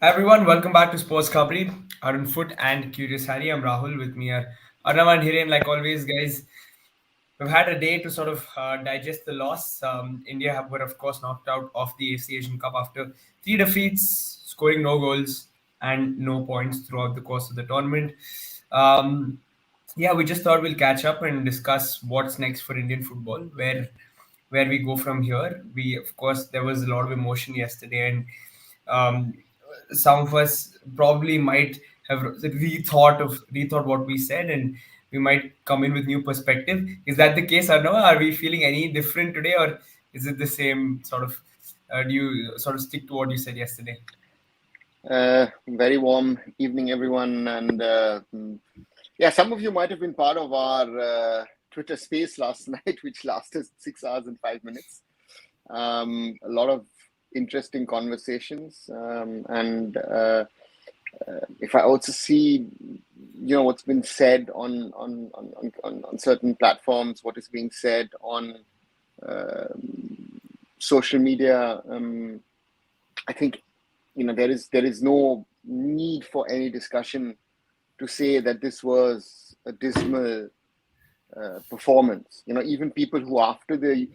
Hi everyone, welcome back to SportsKhabri. Arun Foot and Curious Harry. I'm Rahul. With me are Arnav and Hiren. Like always, guys, we've had a day to sort of digest the loss. Were of course knocked out of the AFC Asian Cup after three defeats, scoring no goals and no points throughout the course of the tournament. Um, yeah, we just thought we'll catch up and discuss what's next for Indian football, where we go from here. We, of course, there was a lot of emotion yesterday, and um, some of us probably might have rethought what we said, and we might come in with new perspective. Is that the case, or no? Are we feeling any different today, or is it the same sort of? Do you sort of stick to what you said yesterday? Very warm evening, everyone. And yeah, some of you might have been part of our Twitter space last night, which lasted 6 hours and 5 minutes. A lot of interesting conversations. And if I also see, what's been said on certain platforms, what is being said on social media, I think there is no need for any discussion to say that this was a dismal performance. Even people who after the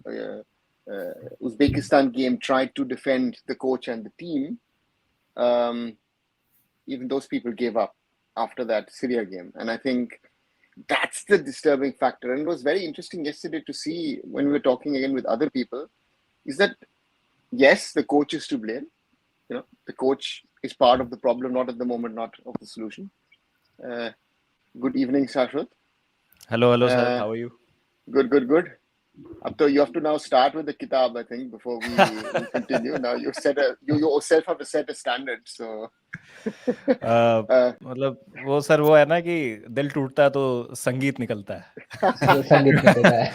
Uzbekistan game tried to defend the coach and the team, um, even those people gave up after that Syria game. And I think that's the disturbing factor. And it was very interesting yesterday to see when we were talking again with other people, is that yes, the coach is to blame. The coach is part of the problem, not at the moment, not of the solution. Uh, Good evening, Shashwat. Hello, sir. Uh, How are you? good. You have to now start with the kitab, I think, before we continue. Now you yourself have to set a standard. So, uh, मतलब वो sir वो है ना कि दिल टूटता है तो संगीत निकलता है संगीत निकलता है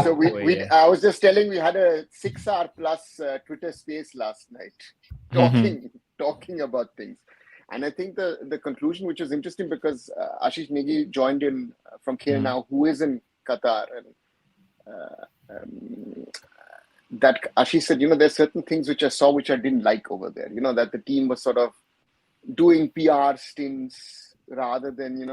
so वही है I was just telling we had a 6 hour plus Twitter space last night, talking about things. And I think the conclusion, which was interesting, because Ashish Negi joined in from here now, who is in Qatar, and that Ashish said, there's certain things which I saw which I didn't like over there. That the team was sort of doing PR stints rather than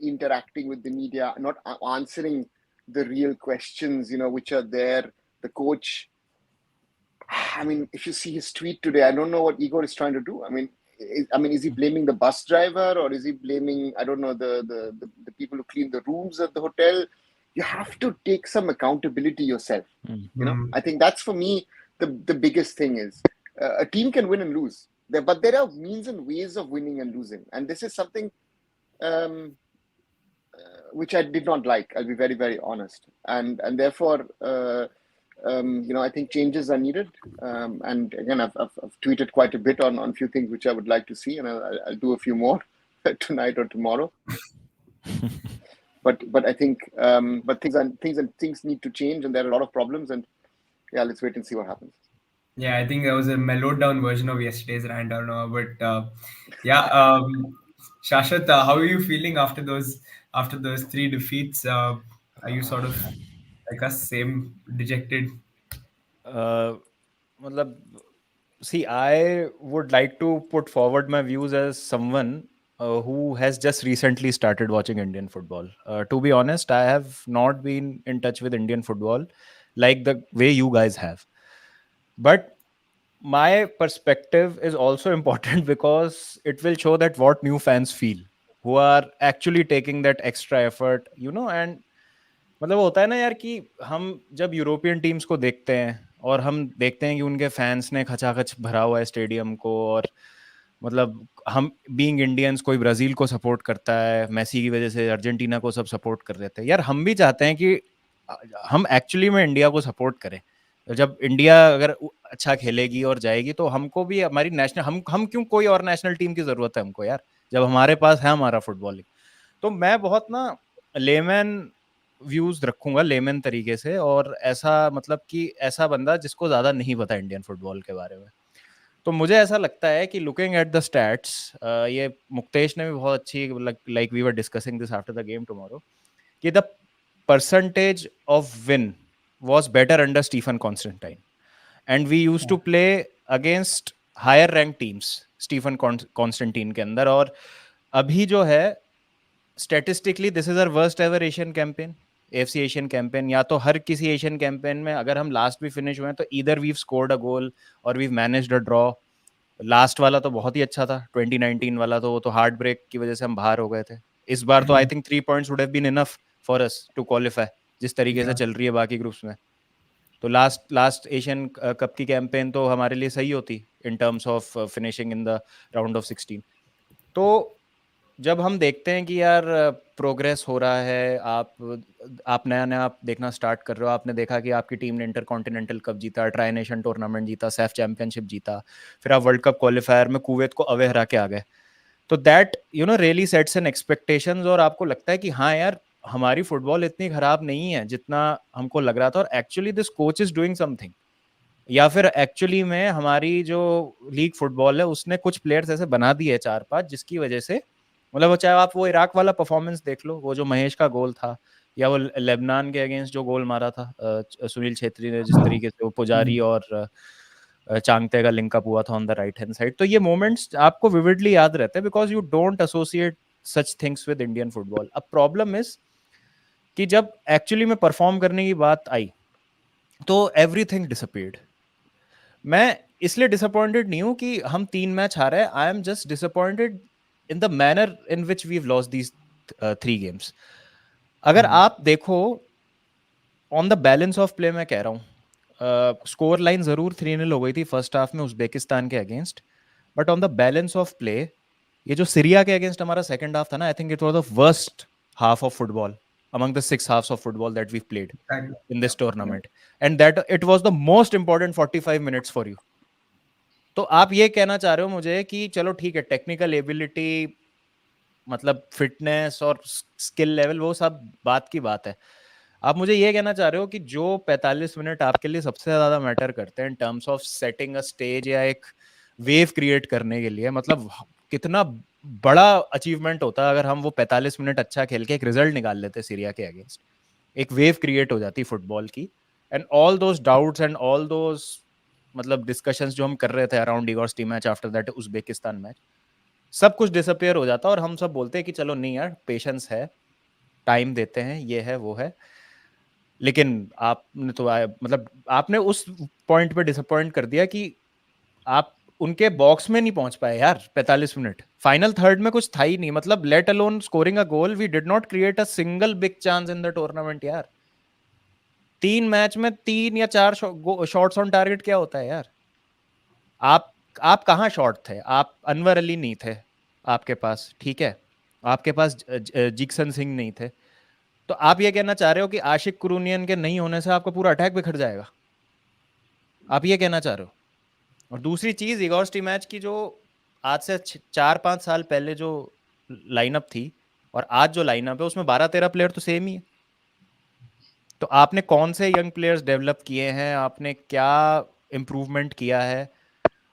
interacting with the media, not answering the real questions which are there. The coach, I mean, if you see his tweet today, I don't know what Igor is trying to do. I mean, is he blaming the bus driver, or is he blaming, I don't know, the people who clean the rooms at the hotel? You have to take some accountability yourself. I think that's, for me, the biggest thing is a team can win and lose, but there are means and ways of winning and losing. And this is something which I did not like. I'll be very, very honest. And therefore, I think changes are needed. And again, I've tweeted quite a bit on a few things which I would like to see, and I'll do a few more tonight or tomorrow. But I think things need to change, and there are a lot of problems. And yeah, let's wait and see what happens. Yeah, I think that was a mellowed down version of yesterday's rant. I don't know, but Shashwat, how are you feeling after those three defeats? Are you sort of like us, same dejected? मतलब see, I would like to put forward my views as someone who has just recently started watching Indian football. To be honest, I have not been in touch with Indian football like the way you guys have. But my perspective is also important because it will show that what new fans feel who are actually taking that extra effort, and मतलब होता है ना यार कि हम जब European teams को देखते हैं और हम देखते हैं कि उनके फैंस ने खचाखच भरा हुआ है स्टेडियम को, और मतलब हम बीइंग इंडियंस, कोई ब्राजील को सपोर्ट करता है मेसी की वजह से, अर्जेंटीना को सब सपोर्ट कर देते हैं यार। हम भी चाहते हैं कि हम एक्चुअली में इंडिया को सपोर्ट करें। जब इंडिया अगर अच्छा खेलेगी और जाएगी तो हमको भी हमारी नेशनल, हम क्यों कोई और नेशनल टीम की जरूरत है हमको यार, जब हमारे पास है हमारा फुटबॉल। तो मैं बहुत ना लेमैन व्यूज रखूंगा, लेमैन तरीके से, और ऐसा मतलब कि ऐसा बंदा जिसको ज्यादा नहीं पता इंडियन फुटबॉल के बारे में। तो मुझे ऐसा लगता है कि लुकिंग एट द स्टैट्स, ये मुक्तेश ने भी बहुत अच्छी, like we were discussing this after the game tomorrow, कि the percentage of win was better under Stephen Constantine, and we used to play against higher ranked teams Stephen Constantine के अंदर। और अभी जो है statistically this is our worst ever Asian campaign, AFC Asian campaign. या तो हर किसी Asian campaign में अगर हम लास्ट भी फिनिश हुए हैं तो either we've scored a goal और we've managed a draw. Last वाला तो बहुत ही अच्छा था, 2019 वाला, तो वो तो हार्ट ब्रेक की वजह से हम बाहर हो गए थे। इस बार तो I think 3 points would have been enough for us to qualify, जिस तरीके से चल रही है बाकी ग्रुप्स में। तो लास्ट एशियन कप की कैंपेन तो हमारे लिए सही होती इन terms of finishing in the round of 16। तो जब हम देखते हैं कि यार प्रोग्रेस हो रहा है, आप नया नया आप देखना स्टार्ट कर रहे हो, आपने देखा कि आपकी टीम ने इंटर कॉन्टिनेंटल कप जीता, ट्राई नेशन टूर्नामेंट जीता, सैफ चैंपियनशिप जीता, फिर आप वर्ल्ड कप क्वालिफायर में कुवैत को अवे हरा के आ गए, तो that really sets an expectations. और आपको लगता है कि हाँ यार हमारी फुटबॉल इतनी खराब नहीं है जितना हमको लग रहा था, और actually this coach is doing something. या फिर एक्चुअली में हमारी जो लीग फुटबॉल है उसने कुछ प्लेयर्स ऐसे बना दिए 4-5 जिसकी वजह से, मतलब वो चाहे आप वो इराक वाला परफॉर्मेंस देख लो, वो जो महेश का गोल था, या वो लेबनान के अगेंस्ट जो गोल मारा था सुनील छेत्री ने, जिस तरीके से वो पुजारी और चांगते का लिंकअप हुआ था on the right hand side, तो ये मोमेंट्स आपको विविडली याद रहते हैं because you don't associate such things with Indian football. अब प्रॉब्लम इज कि जब एक्चुअली में परफॉर्म करने की बात आई तो एवरीथिंग डिसअपीयर्ड। मैं इसलिए डिसअपॉइंटेड नहीं हूं कि हम 3 मैच हारे, I am just disappointed in the manner in which we have lost these 3 games. अगर आप देखो on the balance of play, मैं कह रहा हूं स्कोर लाइन जरूर 3-0 हो गई थी फर्स्ट हाफ में उज्बेकिस्तान के against, but on the balance of play ये जो सीरिया के अगेंस्ट हमारा सेकंड हाफ था ना, I think it was the worst half of football among the 6 halves of football that we've played in this tournament, and that it was the most important 45 minutes for you. तो आप ये कहना चाह रहे हो मुझे कि चलो ठीक है, टेक्निकल एबिलिटी मतलब फिटनेस और स्किल लेवल वो सब बात की बात है, आप मुझे ये कहना चाह रहे हो कि जो 45 मिनट आपके लिए सबसे ज्यादा मैटर करते हैं इन terms of setting a stage या एक वेव क्रिएट करने के लिए, मतलब कितना बड़ा अचीवमेंट होता अगर हम वो 45 मिनट अच्छा खेल के एक रिजल्ट निकाल लेते सीरिया के अगेंस्ट, एक वेव क्रिएट हो जाती फुटबॉल की, and all those doubts and all those मतलब डिस्कशंस जो हम कर रहे थे around Igor T match after that Uzbekistan match, सब कुछ डिसअपियर हो जाता और हम सब बोलते हैं कि चलो नहीं यार पेशेंस है, टाइम देते हैं, ये है वो है। लेकिन आपने तो मतलब आपने उस पॉइंट पे डिसअपॉइंट कर दिया कि आप उनके बॉक्स में नहीं पहुंच पाए यार 45 मिनट, फाइनल थर्ड में कुछ था ही नहीं, मतलब let alone scoring a goal, we did not create a single big chance in the tournament यार। 3 मैच में 3 या 4 शॉट्स ऑन टारगेट क्या होता है यार? आप कहाँ शॉट थे? आप अनवर अली नहीं थे आपके पास, ठीक है, आपके पास जिक्सन सिंह नहीं थे, तो आप ये कहना चाह रहे हो कि आशिक कुरूनियन के नहीं होने से आपका पूरा अटैक बिखर जाएगा? आप ये कहना चाह रहे हो? और दूसरी चीज इगोर टी मैच की जो आज से 4-5 साल पहले जो लाइनअप थी और आज जो लाइनअप है उसमें 12-13 प्लेयर तो सेम ही है। तो आपने कौन से यंग प्लेयर्स डेवलप किए हैं, आपने क्या इम्प्रूवमेंट किया है?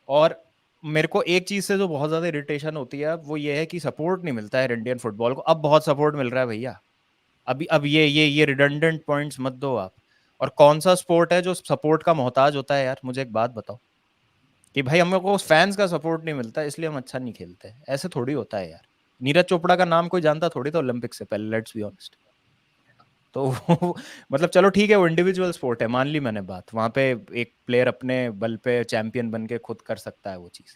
और मेरे को एक चीज से जो बहुत ज्यादा इरिटेशन होती है वो ये है कि सपोर्ट नहीं मिलता है इंडियन फुटबॉल को। अब बहुत सपोर्ट मिल रहा है भैया, अभी अब ये रिडंडेंट पॉइंट्स मत दो आप। और कौन सा स्पोर्ट है जो सपोर्ट का मोहताज होता है यार? मुझे एक बात बताओ कि भाई हम लोग को फैंस का सपोर्ट नहीं मिलता इसलिए हम अच्छा नहीं खेलते, ऐसे थोड़ी होता है यार। नीरज चोपड़ा का नाम कोई जानता थोड़ी था ओलंपिक से पहले, लेट्स बी ऑनेस्ट। तो मतलब चलो ठीक है वो इंडिविजुअल स्पोर्ट है, मान ली मैंने बात, वहां पे एक प्लेयर अपने बल पे चैंपियन बन के खुद कर सकता है वो चीज।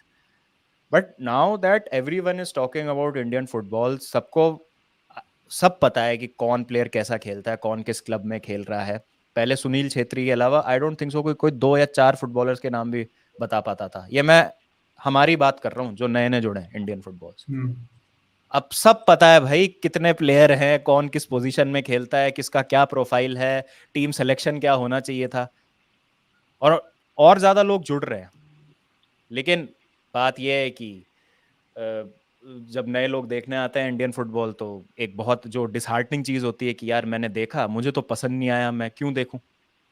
But now that everyone is talking about Indian football, सबको सब पता है कि कौन प्लेयर कैसा खेलता है, कौन किस क्लब में खेल रहा है। पहले सुनील छेत्री के अलावा आई डोंट थिंक सो कोई 2 या 4 फुटबॉलर्स के नाम भी बता पाता था। ये मैं हमारी बात कर रहा हूँ जो नए नए जुड़े हैं इंडियन फुटबॉल से। अब सब पता है भाई कितने प्लेयर हैं, कौन किस पोजीशन में खेलता है, किसका क्या प्रोफाइल है, टीम सिलेक्शन क्या होना चाहिए था, और ज्यादा लोग जुड़ रहे हैं। लेकिन बात यह है कि जब नए लोग देखने आते हैं इंडियन फुटबॉल तो एक बहुत जो डिसहार्टनिंग चीज होती है कि यार मैंने देखा, मुझे तो पसंद नहीं आया, मैं क्यों देखूं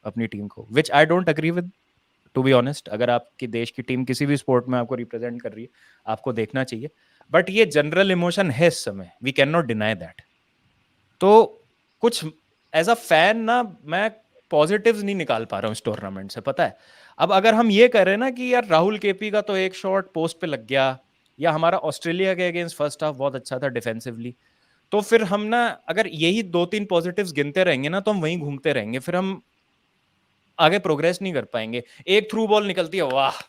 अपनी टीम को, which I don't agree with to be honest. अगर आपकी देश की टीम किसी भी स्पोर्ट में आपको रिप्रेजेंट कर रही है आपको देखना चाहिए, बट ये जनरल इमोशन है इस समय, we can not deny that. तो कुछ एज अ फैन ना मैं पॉजिटिव्स नहीं निकाल पा रहा हूँ इस टूर्नामेंट से, पता है। अब अगर हम ये कह रहे हैं ना कि यार राहुल केपी का तो एक शॉट पोस्ट पे लग गया, या हमारा ऑस्ट्रेलिया के अगेंस्ट फर्स्ट हाफ बहुत अच्छा था डिफेंसिवली, तो फिर हम ना अगर यही 2-3 पॉजिटिव्स गिनते रहेंगे ना तो हम वहीं घूमते रहेंगे, फिर हम आगे प्रोग्रेस नहीं कर पाएंगे। एक थ्रू बॉल निकलती है, वाह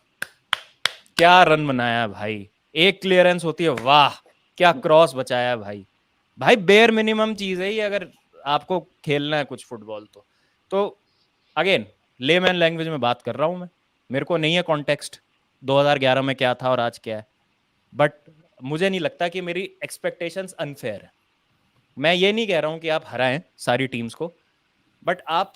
क्या रन बनाया भाई, एक क्लियरेंस होती है, वाह क्या क्रॉस बचाया भाई। भाई बेयर मिनिमम चीज है ये अगर आपको खेलना है कुछ फुटबॉल तो अगेन लेमैन लैंग्वेज में बात कर रहा हूं मैं, मेरे को नहीं है कॉन्टेक्स्ट 2011 में क्या था और आज क्या है, बट मुझे नहीं लगता कि मेरी एक्सपेक्टेशंस अनफेयर है। मैं ये नहीं कह रहा हूं कि आप हराएं सारी टीम्स को, बट आप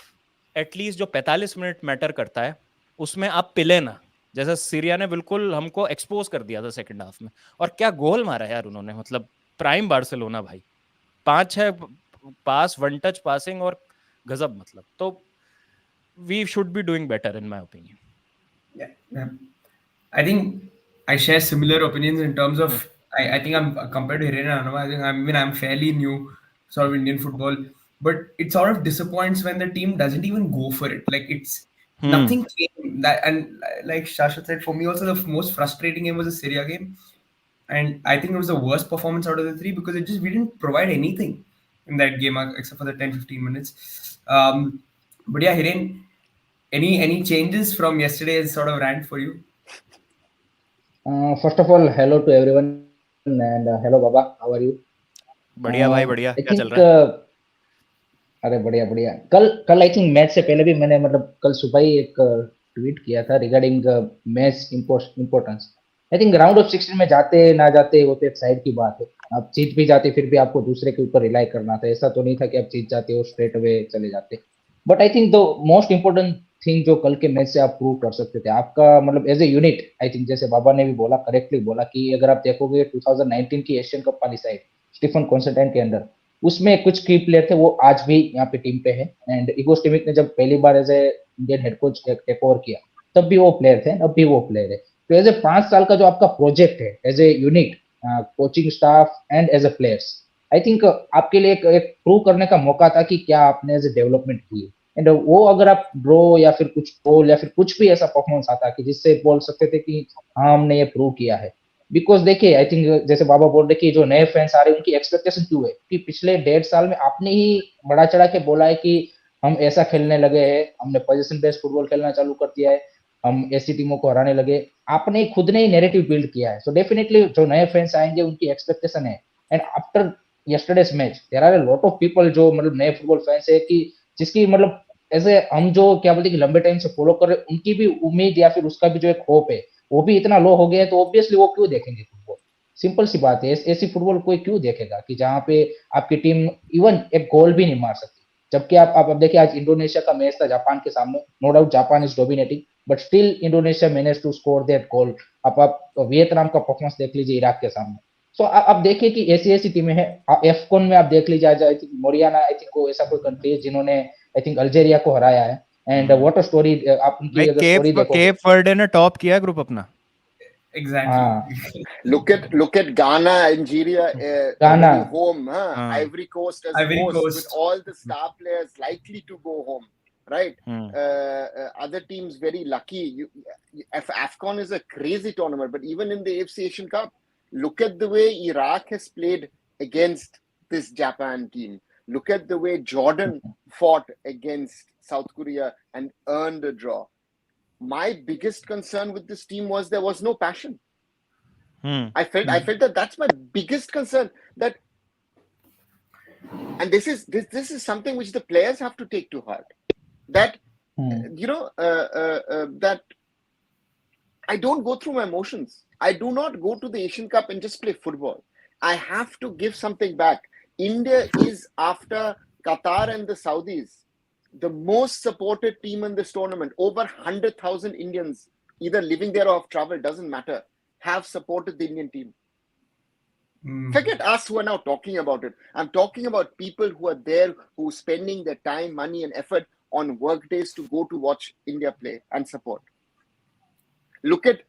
एटलीस्ट जो 45 मिनट मैटर करता है उसमें आप पिले ना, जैसा सीरिया ने बिल्कुल हमको एक्सपोज कर दिया था सेकंड हाफ में। और क्या गोल मारा यार उन्होंने, मतलब प्राइम बार्सिलोना भाई, 5-6 पास, वन टच पासिंग और गजब, मतलब तो we should be doing better in my opinion. Yeah, yeah. I think I share similar opinions in terms of I think I'm compared to Hiren and Anama, I'm fairly new sort of Indian football, but it sort of disappoints when the team doesn't even go for it. Like it's nothing came that, and like Shashwat said, for me also the most frustrating game was the Syria game, and I think it was the worst performance out of the three because it just we didn't provide anything in that game except for the 10-15 minutes. But yeah, Hiren, any changes from yesterday's sort of rant for you? First of all, hello to everyone and hello Baba, how are you? बढ़िया भाई बढ़िया, I क्या चल think रहा है? अरे बढ़िया बढ़िया। कल कल आई थिंक मैच से पहले भी मैंने मतलब कल सुबह ही एक ट्वीट किया था regarding match importance. I think round of 16 में जाते ना जाते वो तो एक साइड की बात है, आप जीत भी जाते फिर भी आपको दूसरे के ऊपर रिलाई करना था, ऐसा तो नहीं था कि आप जीत जाते हो स्ट्रेट अवे चले जाते। But I think the most important thing जो कल के मैच से आप प्रूव कर सकते थे आपका मतलब as a unit, I think जैसे बाबा ने भी बोला करेक्टली बोला कि अगर आप देखोगे 2019 की एशियन कप वाली साइड स्टीफन कॉन्स्टेंटाइन के अंदर, उसमें कुछ की प्लेयर थे वो आज भी यहाँ पे टीम पे है। एंड इगो स्टिमिक ने जब पहली बार as a Indian head coach take over किया तब भी वो प्लेयर थे, अब भी वो प्लेयर है। तो एज ए 5 साल का जो आपका प्रोजेक्ट है as a unit, coaching staff and as a players, I think आपके लिए एक प्रूव करने का मौका था कि क्या आपने एज ए डेवलपमेंट की। एंड वो अगर आप ड्रॉ या फिर कुछ गोल या फिर कुछ भी ऐसा परफॉर्मेंस आता कि जिससे बोल सकते थे कि हाँ हमने ये प्रूव किया है। बिकॉज देखिए आई थिंक जैसे बाबा बोल रहे कि जो नए फैंस आ रहे हैं उनकी एक्सपेक्टेशन क्यों है कि पिछले 1.5 साल में आपने ही बड़ा चढ़ा के बोला है कि हम ऐसा खेलने लगे हैं, हमने पोजीशन बेस्ड फुटबॉल खेलना चालू कर दिया है, हम ऐसी टीमों को हराने लगे, आपने खुद ने ही नैरेटिव बिल्ड किया है। सो डेफिनेटली जो नए फैंस आएंगे उनकी एक्सपेक्टेशन है। And after yesterday's match there are a lot of people जो मतलब नए फुटबॉल फैंस है कि जिसकी मतलब ऐसे हम जो क्या बोलते हैं कि लंबे टाइम से फॉलो कर रहे हैं उनकी भी उम्मीद या फिर उसका भी जो एक होप है वो भी इतना लो हो गया है, तो ऑब्वियसली वो क्यों देखेंगे फुटबॉल। सिंपल सी बात है, ऐसी फुटबॉल कोई क्यों देखेगा कि जहां पे आपकी टीम इवन एक गोल भी नहीं मार सकती। जबकि आप देखिए आज इंडोनेशिया का मैच था जापान के सामने, no doubt Japan is dominating but still Indonesia manage to score that goal. आप वियतनाम का परफॉर्मेंस देख लीजिए इराक के सामने। सो आप देखिए कि ऐसी ऐसी टीमें हैं। एफकॉन में आप देख लीजिए आज I think Moriyana I think को ऐसा कोई कंट्री है जिन्होंने आई थिंक अल्जेरिया को हराया है। एंड व्हाट अ स्टोरी, आप भाई उनकी अगर स्टोरी केप देखोगे। केप वर्डे ने टॉप किया ग्रुप अपना। Exactly. हाँ Look at Ghana, Algeria गाना। already home, huh? हाँ। Ivory Coast as a Ivory host with Coast. all the star players likely to go home, right? Hmm. Other teams very lucky. AFCON is a crazy tournament, but even in the AFC Asian Cup, look at the way Iraq has played against this Japan team. Look at the way Jordan fought against South Korea and earned a draw. My biggest concern with this team was there was no passion. I felt that that's my biggest concern. That, and this is something which the players have to take to heart. That that I don't go through my emotions. I do not go to the Asian Cup and just play football. I have to give something back. India is, after Qatar and the Saudis, the most supported team in this tournament. Over 100,000 Indians, either living there or have traveled, doesn't matter, have supported the Indian team. Forget us who are now talking about it. I'm talking about people who are there, who are spending their time, money, and effort on work days to go to watch India play and support. Look at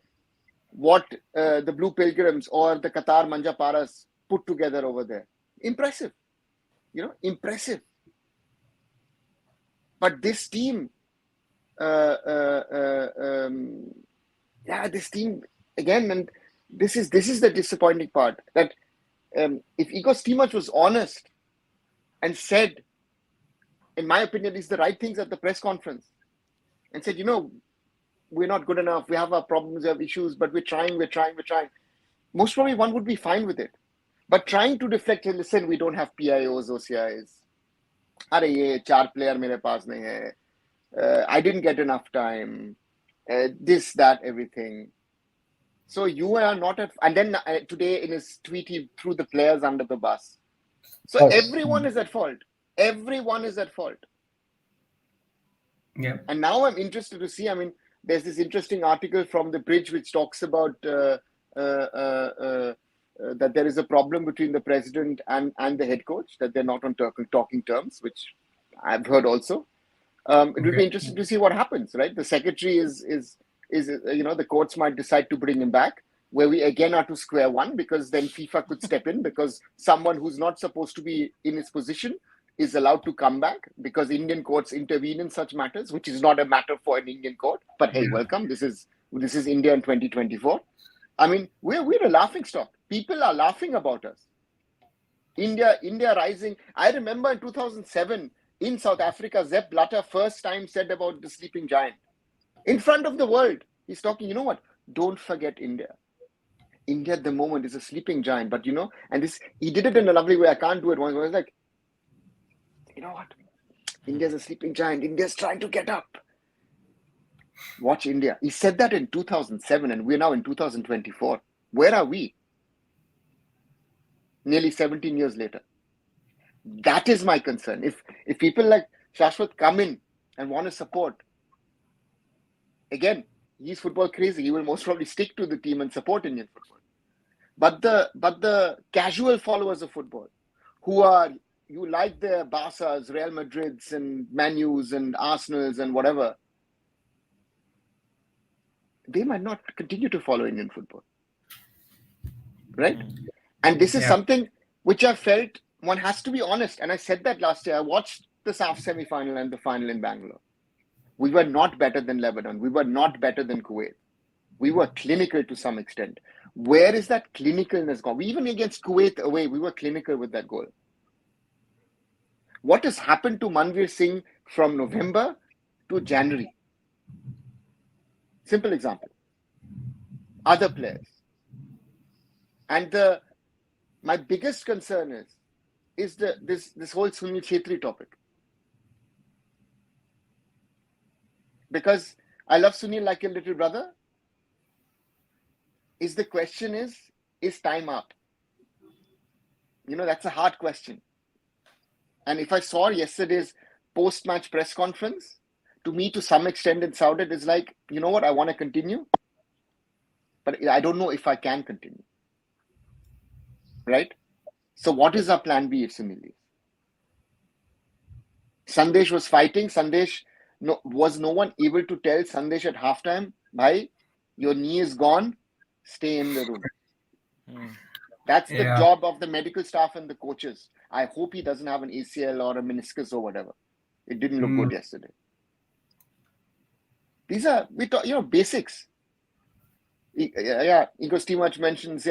what the Blue Pilgrims or the Qatar Manjaparas put together over there. Impressive. Impressive. But this team, this team again, and this is the disappointing part, that if Igor Stimac was honest and said, in my opinion, these the right things at the press conference, and said, we're not good enough, we have our problems, we have issues, but we're trying. Most probably one would be fine with it. But trying to deflect, listen, we don't have PIOs, OCIs. अरे ये 4 player मेरे पास नहीं है. I didn't get enough time. This, that, everything. So you are not at. And then today in his tweet, he threw the players under the bus. So everyone is at fault. Everyone is at fault. Yeah. And now I'm interested to see. I mean, there's this interesting article from The Bridge which talks about that there is a problem between the president and the head coach, that they're not on talking terms, which I've heard also. It will be interesting to see what happens, right? The secretary is the courts might decide to bring him back, where we again are to square one, because then FIFA could step in, because someone who's not supposed to be in his position is allowed to come back, because Indian courts intervene in such matters, which is not a matter for an Indian court. But hey, welcome. This is India in 2024. I mean, we're a laughing stock. People are laughing about us. India rising. I remember in 2007 in South Africa, Sepp Blatter first time said about the sleeping giant in front of the world. He's talking, you know what? Don't forget India. India at the moment is a sleeping giant, but and this, he did it in a lovely way. I can't do it once. I was like, you know what? India's a sleeping giant. India's trying to get up. Watch India. He said that in 2007, and we're now in 2024. Where are we? Nearly 17 years later. That is my concern. If people like Shashwat come in and want to support, again, he's football crazy. He will most probably stick to the team and support Indian football. But the casual followers of football, who are, you like the Barças, Real Madrids and Man U's and Arsenals and whatever, they might not continue to follow Indian football. Right? And this is something which I felt one has to be honest. And I said that last year. I watched the SAF semi-final and the final in Bangalore. We were not better than Lebanon. We were not better than Kuwait. We were clinical to some extent. Where is that clinicalness gone? Even against Kuwait away, we were clinical with that goal. What has happened to Manveer Singh from November to January? Simple example. Other players. And my biggest concern is this whole Sunil Chhetri topic. Because I love Sunil like a little brother. The question is time up? That's a hard question. And if I saw yesterday's post-match press conference, to me, to some extent, it sounded is like, you know what, I want to continue, but I don't know if I can continue. Right? So what is our plan B if Sunil leaves? Sandesh was fighting. Was no one able to tell Sandesh at halftime, bhai, your knee is gone, stay in the room. That's the job of the medical staff and the coaches. I hope he doesn't have an ACL or a meniscus or whatever. It didn't look good yesterday. These are, basics. Igor Stimac mentions,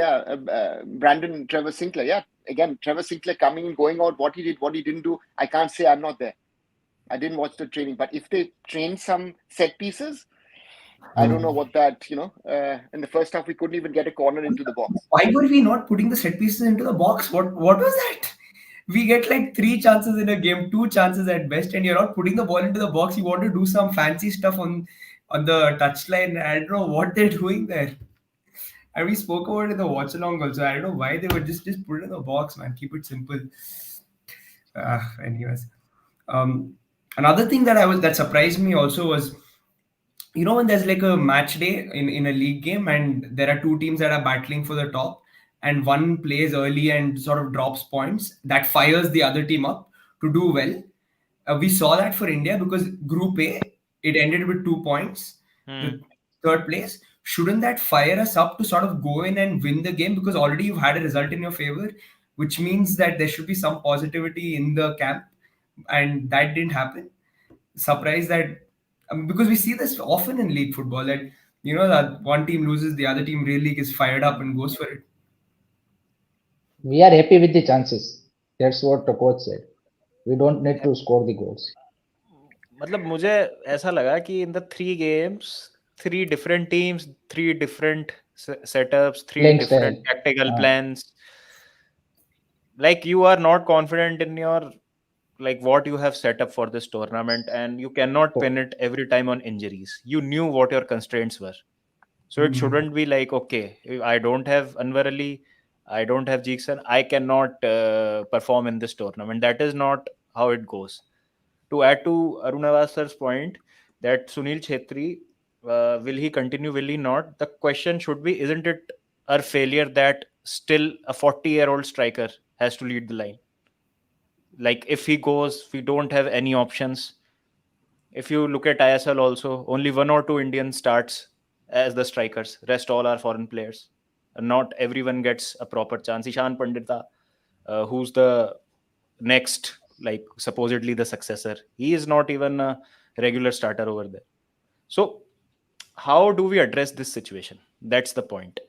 Brandon Trevor Sinclair. Yeah, again, Trevor Sinclair coming and going out, what he did, what he didn't do. I can't say I'm not there. I didn't watch the training. But if they train some set pieces, I don't know what that, in the first half, we couldn't even get a corner into the box. Why were we not putting the set pieces into the box? What was that? We get like 3 chances in a game, 2 chances at best, and you're not putting the ball into the box. You want to do some fancy stuff on the touchline. I don't know what they're doing there. And we spoke about it in the watch along also. I don't know why they were just put it in the box, man. Keep it simple. Anyways, another thing that surprised me also was, when there's like a match day in a league game and there are 2 teams that are battling for the top, and one plays early and sort of drops points, that fires the other team up to do well. We saw that for India because Group A, it ended with 2 points, the third place. Shouldn't that fire us up to sort of go in and win the game? Because already you've had a result in your favor, which means that there should be some positivity in the camp. And that didn't happen. Surprised that, because we see this often in league football, that You know that one team loses, the other team really gets fired up and goes for it. We are happy with the chances. That's what the coach said. We don't need to score the goals. मतलब मुझे ऐसा लगा कि in the 3 games, 3 different teams, 3 different setups, three Playing different style. tactical Uh, plans. Like you are not confident in your, like what you have set up for this tournament, and you cannot so pin it every time on injuries. You knew what your constraints were, so it Hmm. shouldn't be like, okay, if I don't have Anwar Ali, I don't have Jeekson, I cannot perform in this tournament. That is not how it goes. To add to Arunavasar's point, that Sunil Chhetri, will he continue, will he not? The question should be, isn't it our failure that still a 40-year-old striker has to lead the line? Like if he goes, we don't have any options. If you look at ISL also, only 1 or 2 Indians starts as the strikers. Rest all are foreign players. And not everyone gets a proper chance. Ishan Pandita, who's the next, like supposedly the successor, he is not even a regular starter over there. So how do we address this situation? That's the point.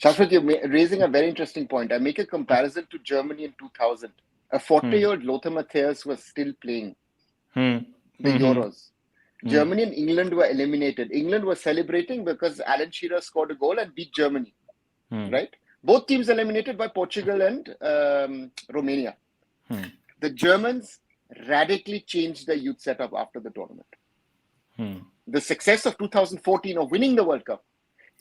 Shashwat, you're raising a very interesting point. I make a comparison to Germany in 2000. A Hmm. 40-year-old Lothar Matthäus was still playing Hmm. the Hmm. Hmm. Euros. Hmm. Germany and England were eliminated. England was celebrating because Alan Shearer scored a goal and beat Germany, Hmm. right? Both teams eliminated by Portugal and Romania. Hmm. The Germans radically changed their youth setup after the tournament. Hmm. The success of 2014 of winning the World Cup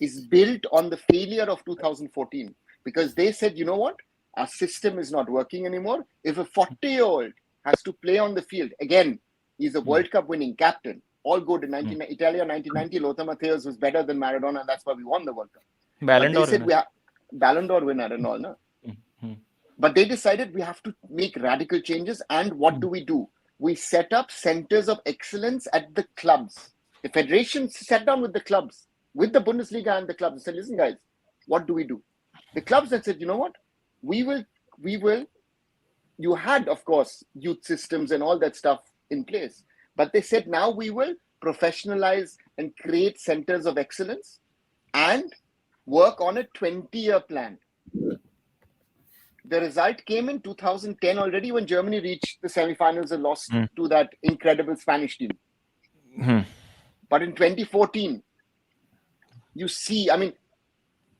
is built on the failure of 2014 because they said, you know what? Our system is not working anymore. If a 40-year-old has to play on the field, again, he's a World Cup winning captain. All good in Italia 1990, Lothar Matthäus was better than Maradona, and that's why we won the World Cup. But Ballon they d'Or said winner. we have Ballon d'Or winner and all, no? Hmm. But they decided we have to make radical changes. And what do? We set up centers of excellence at the clubs. The federation sat down with the clubs, with the Bundesliga and the clubs, and said, listen, guys, what do? The clubs then said, you know what? We will. You had, of course, youth systems and all that stuff in place. But they said, now we will professionalize and create centers of excellence and work on a 20-year plan. The result came in 2010 already when Germany reached the semifinals and lost to that incredible Spanish team. But in 2014, you see, I mean,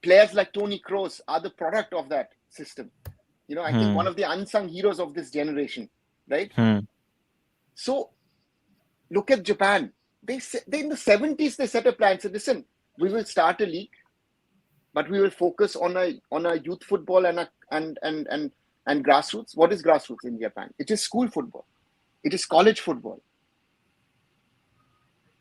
players like Toni Kroos are the product of that system. You know, I think one of the unsung heroes of this generation, right? So look at Japan. They in the 70s, they set a plan. Said, listen, we will start a league, but we will focus on a youth football and grassroots. What is grassroots in Japan? It is school football. It is college football.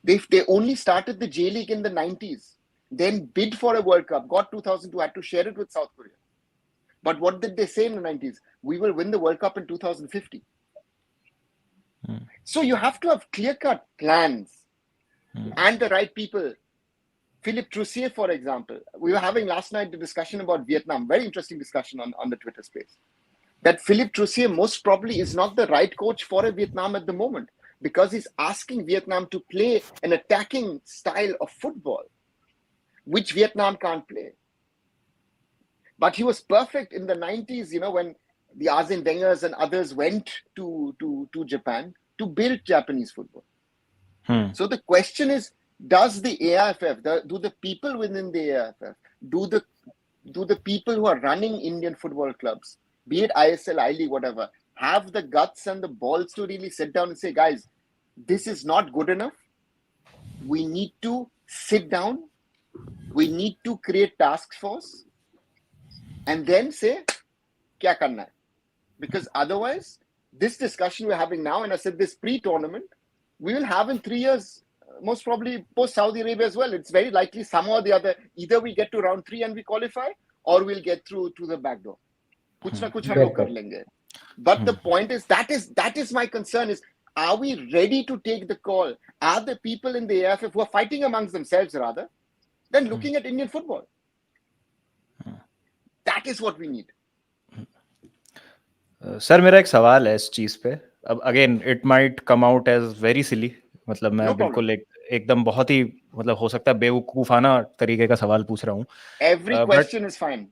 They only started the J League in the 90s, then bid for a World Cup, got 2002, had to share it with South Korea. But what did they say in the 90s? We will win the World Cup in 2050. So you have to have clear-cut plans and the right people. Philippe Troussier, for example, we were having last night the discussion about Vietnam, very interesting discussion on the Twitter space, that Philippe Troussier most probably is not the right coach for Vietnam at the moment because he's asking Vietnam to play an attacking style of football, which Vietnam can't play. But he was perfect in the 90s, you know, when the Arsene Wengers and others went to Japan to build Japanese football. So the question is, does the AIFF, do the people within the AIFF, do the people who are running Indian football clubs, be it ISL, I League, whatever, have the guts and the balls to really sit down and say, guys, this is not good enough. We need to sit down. We need to create task force and then say, kya karna hai? Because otherwise, this discussion we're having now, and I said this pre-tournament, we will have in 3 years, most probably post Saudi Arabia as well. It's very likely somehow or the other, either we get to round 3 and we qualify, or we'll get through to the back door. Kuch na kuch hum log kar lenge. But the point is, that is my concern is, are we ready to take the call? Are the people in the AFF who are fighting amongst themselves rather than looking at Indian football? That is what we need. Sir मेरा एक सवाल है इस चीज पे. अब again it might come out as very silly, मतलब मैं No problem. बिल्कुल एक एकदम बहुत ही मतलब हो सकता है बेवकूफाना तरीके का सवाल पूछ रहा हूँ. Every But question is fine.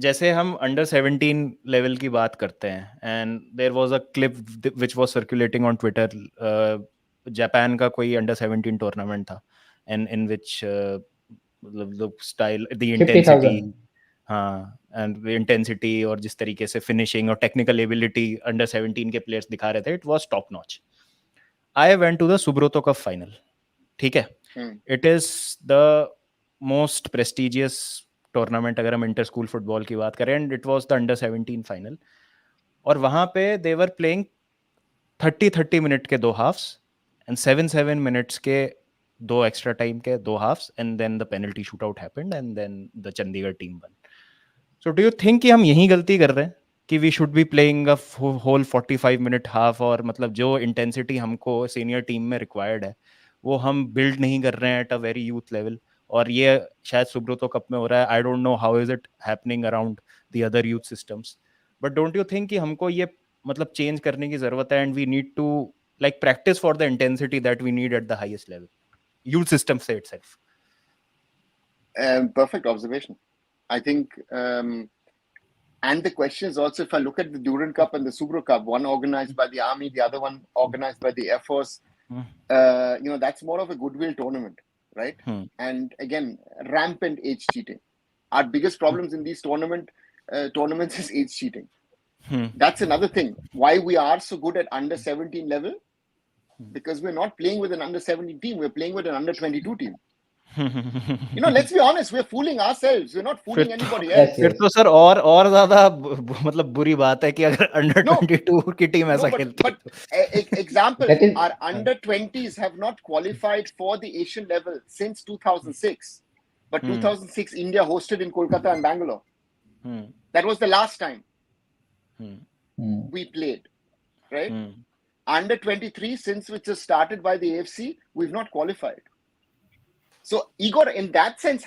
जैसे हम अंडर 17 लेवल की बात करते हैं and there was a clip which was circulating on Twitter. Japan का कोई अंडर 17 टूर्नामेंट था एंड इन व्हिच मतलब द स्टाइल द 50,000. इंटेंसिटी, हाँ, एंड द इंटेंसिटी और जिस तरीके से फिनिशिंग और टेक्निकल एबिलिटी अंडर 17 के प्लेयर्स दिखा रहे थे, it was top notch. I went to the Subroto Cup final. ठीक है, it is the most prestigious tournament अगर हम इंटर स्कूल फुटबॉल की बात करें, and it was the under 17 final. और वहां पे दे वर प्लेइंग 30 मिनट के 2 हाफ्स एंड 7 मिनट्स के 2 एक्स्ट्रा टाइम के 2 halfs, and then the penalty shoot out happened and then the Chandigarh team won. So do you think कि हम यही गलती कर रहे हैं कि we should be playing a whole 45 minute half, और मतलब जो इंटेंसिटी हमको सीनियर टीम में रिक्वायर्ड है वो हम बिल्ड नहीं कर रहे हैं at a very youth level, और ये शायद सुब्रोतो कप में हो रहा है. I don't know how is it happening around the other youth systems, but don't you think कि हमको ये मतलब चेंज करने की जरूरत है, and we need to like practice for the intensity that we need at the highest level, youth system say itself. Perfect observation. I think, and the question is also, if I look at the Durand Cup and the Subro Cup, one organized by the Army, the other one organized by the Air Force, that's more of a goodwill tournament, right? And again, rampant age cheating. Our biggest problems in these tournaments is age cheating. That's another thing. Why we are so good at under 17 level? Because we're not playing with an under 17 team. We're playing with an under 22 team. Let's be honest. We're fooling ourselves. We're not fooling anybody else. फिर तो sir और ज्यादा मतलब बुरी बात है कि अगर अंडर 22 की टीम ऐसा खेलती है. But example, our under 20s have not qualified for the Asian level since 2006. But 2006 India hosted in Kolkata and Bangalore. That was the last time we played, right? Under 23, since which was started by the AFC, we've not qualified. So Igor, in that sense,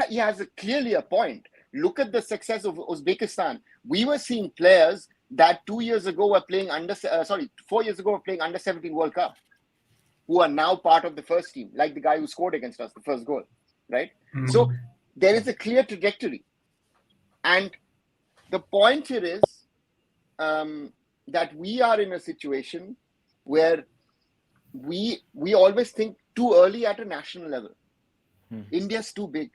he has clearly a point. Look at the success of Uzbekistan. We were seeing players that 4 years ago were playing under 17 World Cup, who are now part of the first team, like the guy who scored against us, the first goal, right? So there is a clear trajectory. And the point here is, that we are in a situation where we always think too early at a national level. India's too big.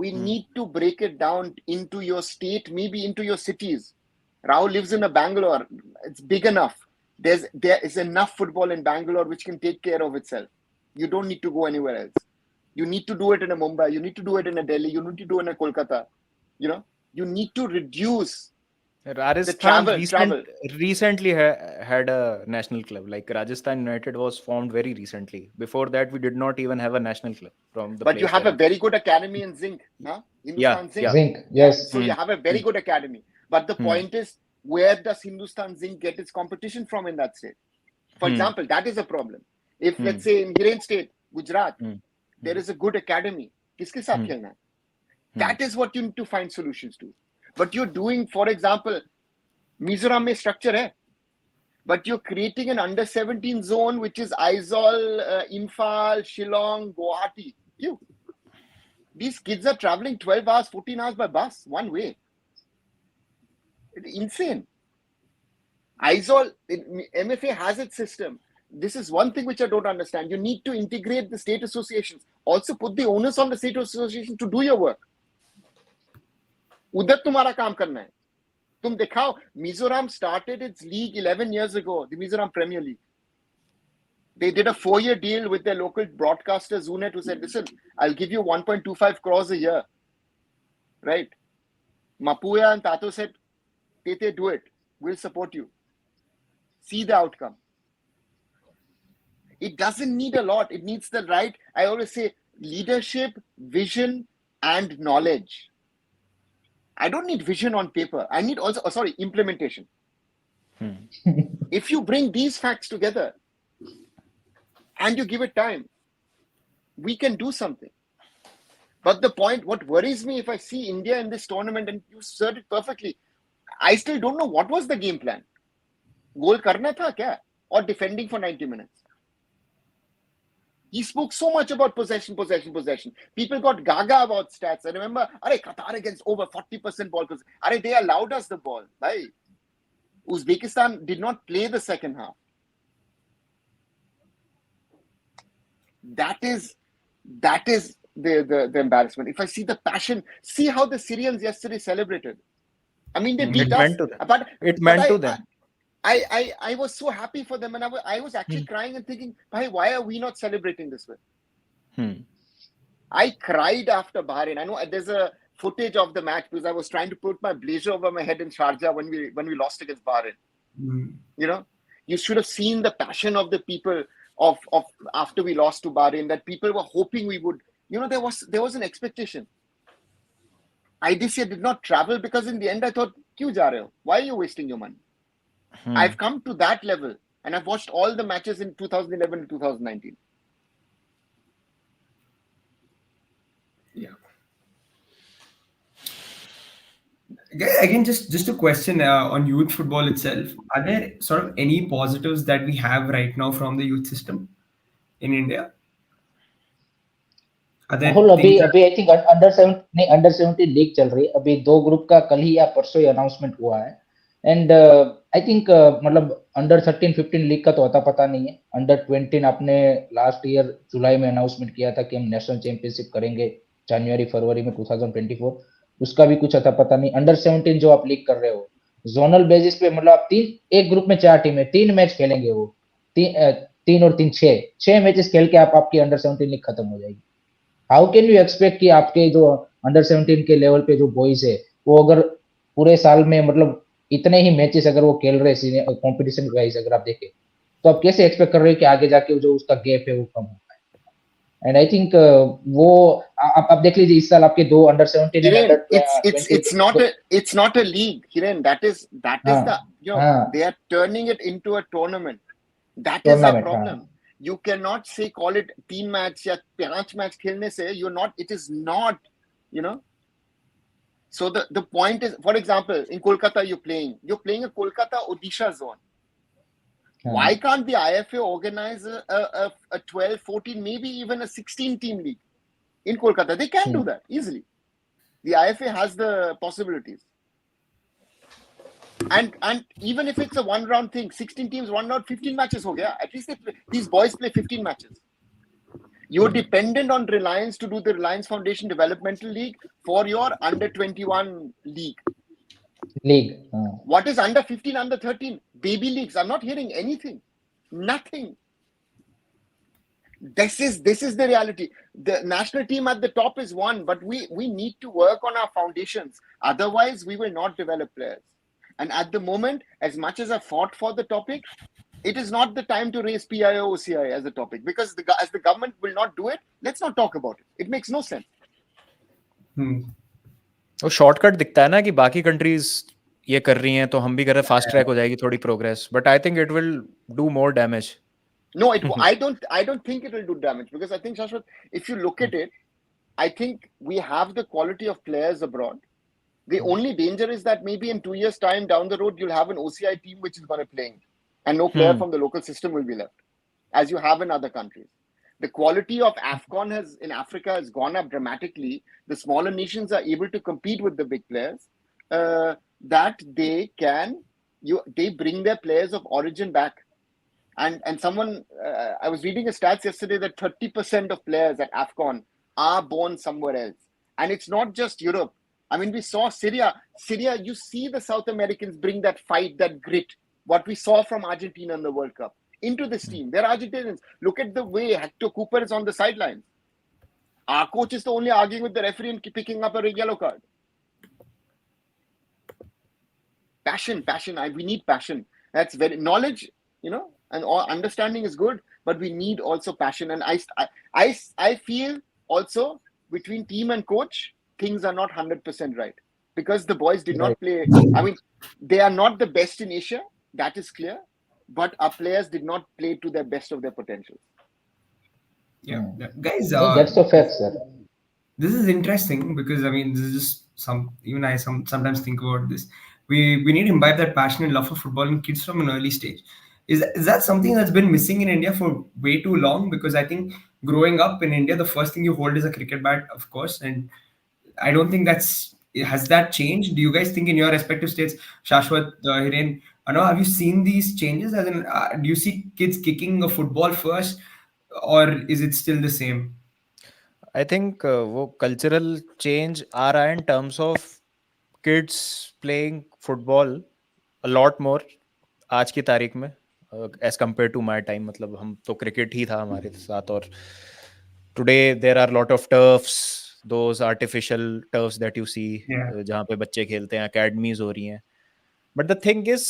We need to break it down into your state, maybe into your cities. Rahul lives in a Bangalore. It's big enough. There is enough football in Bangalore which can take care of itself. You don't need to go anywhere else. You need to do it in a Mumbai. You need to do it in a Delhi. You need to do it in a Kolkata. You need to reduce Rajasthan travel. recently had a national club. Like Rajasthan United was formed very recently. Before that, we did not even have a national club from the. But you have a very good academy in Zinc, huh? Hindustan Zinc. Zinc, yes. So you have a very good academy. But the point is, where does Hindustan Zinc get its competition from in that state? For example, that is a problem. If let's say in Hiren State, Gujarat, there is a good academy. Kiske saath khelna hai? That is what you need to find solutions to. But you're doing, for example, Mizoram mein structure hai, but you're creating an under 17 zone which is Aizawl, Imphal, Shillong, Guwahati. These kids are traveling 12 hours, 14 hours by bus, one way. It's insane. Aizawl, MFA has its system. This is one thing which I don't understand. You need to integrate the state associations. Also put the onus on the state association to do your work. उधर तुम्हारा काम करना है. तुम दिखाओ, Mizoram started its league 11 years ago, the Mizoram Premier League. They did a 4-year deal with their local broadcaster, Zoonet, who said, listen, I'll give you 1.25 crores a year. Right? Mapuya and Tato said, Tete, do it. We'll support you. See the outcome. It doesn't need a lot. It needs the right, I always say, leadership, vision, and knowledge. I don't need vision on paper. I need also, implementation. If you bring these facts together and you give it time, we can do something. But the point, what worries me if I see India in this tournament, and you said it perfectly, I still don't know what was the game plan. Goal karna tha kya? Or defending for 90 minutes? He spoke so much about possession. People got gaga about stats. I remember, Qatar against over 40% ball possession. They allowed us the ball. Uzbekistan did not play the second half. That is the embarrassment. If I see the passion, see how the Syrians yesterday celebrated. I mean, they beat us. It meant to them. I was so happy for them, and I was actually crying and thinking, why are we not celebrating this way? I cried after Bahrain. I know there's a footage of the match because I was trying to put my blazer over my head in Sharjah when we lost against Bahrain. You should have seen the passion of the people of after we lost to Bahrain, that people were hoping we would. There was an expectation. I this year did not travel because in the end I thought, "Kyun ja rahe ho? Why are you wasting your money?" I've come to that level, and I've watched all the matches in 2011 and 2019. Yeah. Again, just a question on youth football itself. Are there sort of any positives that we have right now from the youth system in India? Rahul अभी I think under 17 league चल रही है अभी 2 group का कल ही या परसों ही announcement हुआ है एंड आई थिंक मतलब अंडर 13-15 लीग का तो अता पता नहीं है अंडर 20 आपने लास्ट ईयर जुलाई में अनाउंसमेंट किया था कि हम नेशनल चैंपियनशिप करेंगे जनवरी-फरवरी में 2024 उसका भी कुछ अता पता नहीं अंडर 17 जो आप लीग कर रहे हो जोनल बेसिस पे मतलब आप एक ग्रुप में 4 टीमें 3 मैच खेलेंगे वो 3 और 3 6 मैचेस खेल के आपकी अंडर 17 लीग खत्म हो जाएगी हाउ कैन यू एक्सपेक्ट कि आपके जो अंडर 17 के लेवल पे जो बॉयज है वो अगर पूरे साल में मतलब इतने ही मैचेस अगर वो खेल रहे हैं कंपटीशन वाइज अगर आप देखें तो आप कैसे एक्सपेक्ट कर रहे हो कि आगे जाके जो उसका गैप है वो कम हो पाए एंड आई थिंक वो आप देख लीजिए इस साल आपके 2 under 17 it's not a league Hiren that is the they are turning it into a tournament that is a problem you cannot say call it 3 match या 5 match खेलने से it is not so the point is for example in Kolkata you're playing a Kolkata Odisha zone why can't the IFA organize a 12 14 maybe even a 16 team league in Kolkata they can do that easily the IFA has the possibilities and even if it's a one round thing 16 teams 1 round 15 matches ho gaya at least these boys play 15 matches you're dependent on Reliance to do the Reliance Foundation Developmental League for your under 21 league what is under 15 under 13 baby leagues I'm not hearing anything nothing this is the reality the national team at the top is one but we need to work on our foundations otherwise we will not develop players and at the moment as much as I fought for the topic it is not the time to raise PIO OCI as a topic because as the government will not do it let's not talk about it makes no sense वो shortcut दिखता है ना कि बाकी countries ये कर रही हैं तो हम भी कर रहे हैं फास्ट ट्रैक हो जाएगी थोड़ी progress but I think it will do more damage No, I don't think it will do damage because I think Shashwat, if you look at it, I think we have the quality of players abroad. The only danger is that maybe in 2 years' time down the road, you'll have an OCI team which is going to play and no player from the local system will be left, as you have in other countries. The quality of AFCON in Africa has gone up dramatically. The smaller nations are able to compete with the big players. That they bring their players of origin back. And someone, I was reading a stats yesterday that 30% of players at AFCON are born somewhere else. And it's not just Europe. I mean, we saw Syria, you see the South Americans bring that fight, that grit, what we saw from Argentina in the World Cup, into this team. They're Argentinians. Look at the way Hector Cooper is on the sidelines. Our coach is only arguing with the referee and picking up a yellow card. Passion. We need passion. That's very knowledge, and understanding is good, but we need also passion. And I feel also between team and coach, things are not 100% right because the boys did not play. I mean, they are not the best in Asia. That is clear. But our players did not play to the best of their potential. Yeah, guys. That's the fact, sir. This is interesting because I mean, this is just even I sometimes think about this. We need to imbibe that passion and love for football in kids from an early stage. Is that something that's been missing in India for way too long? Because I think growing up in India, the first thing you hold is a cricket bat, of course, and I don't think has that changed. Do you guys think in your respective states, Shashwat, Hiren, I know, have you seen these changes? As in, do you see kids kicking a football first, or is it still the same? I think वो cultural change आ रहा है in terms of kids playing football a lot more आज की तारीख में as compared to my time. मतलब हम तो क्रिकेट ही था हमारे साथ. और today there are lot of turfs, those artificial turfs that you see, जहाँ पे बच्चे खेलते हैं, अकेडमीज हो रही हैं. बट द थिंग इज,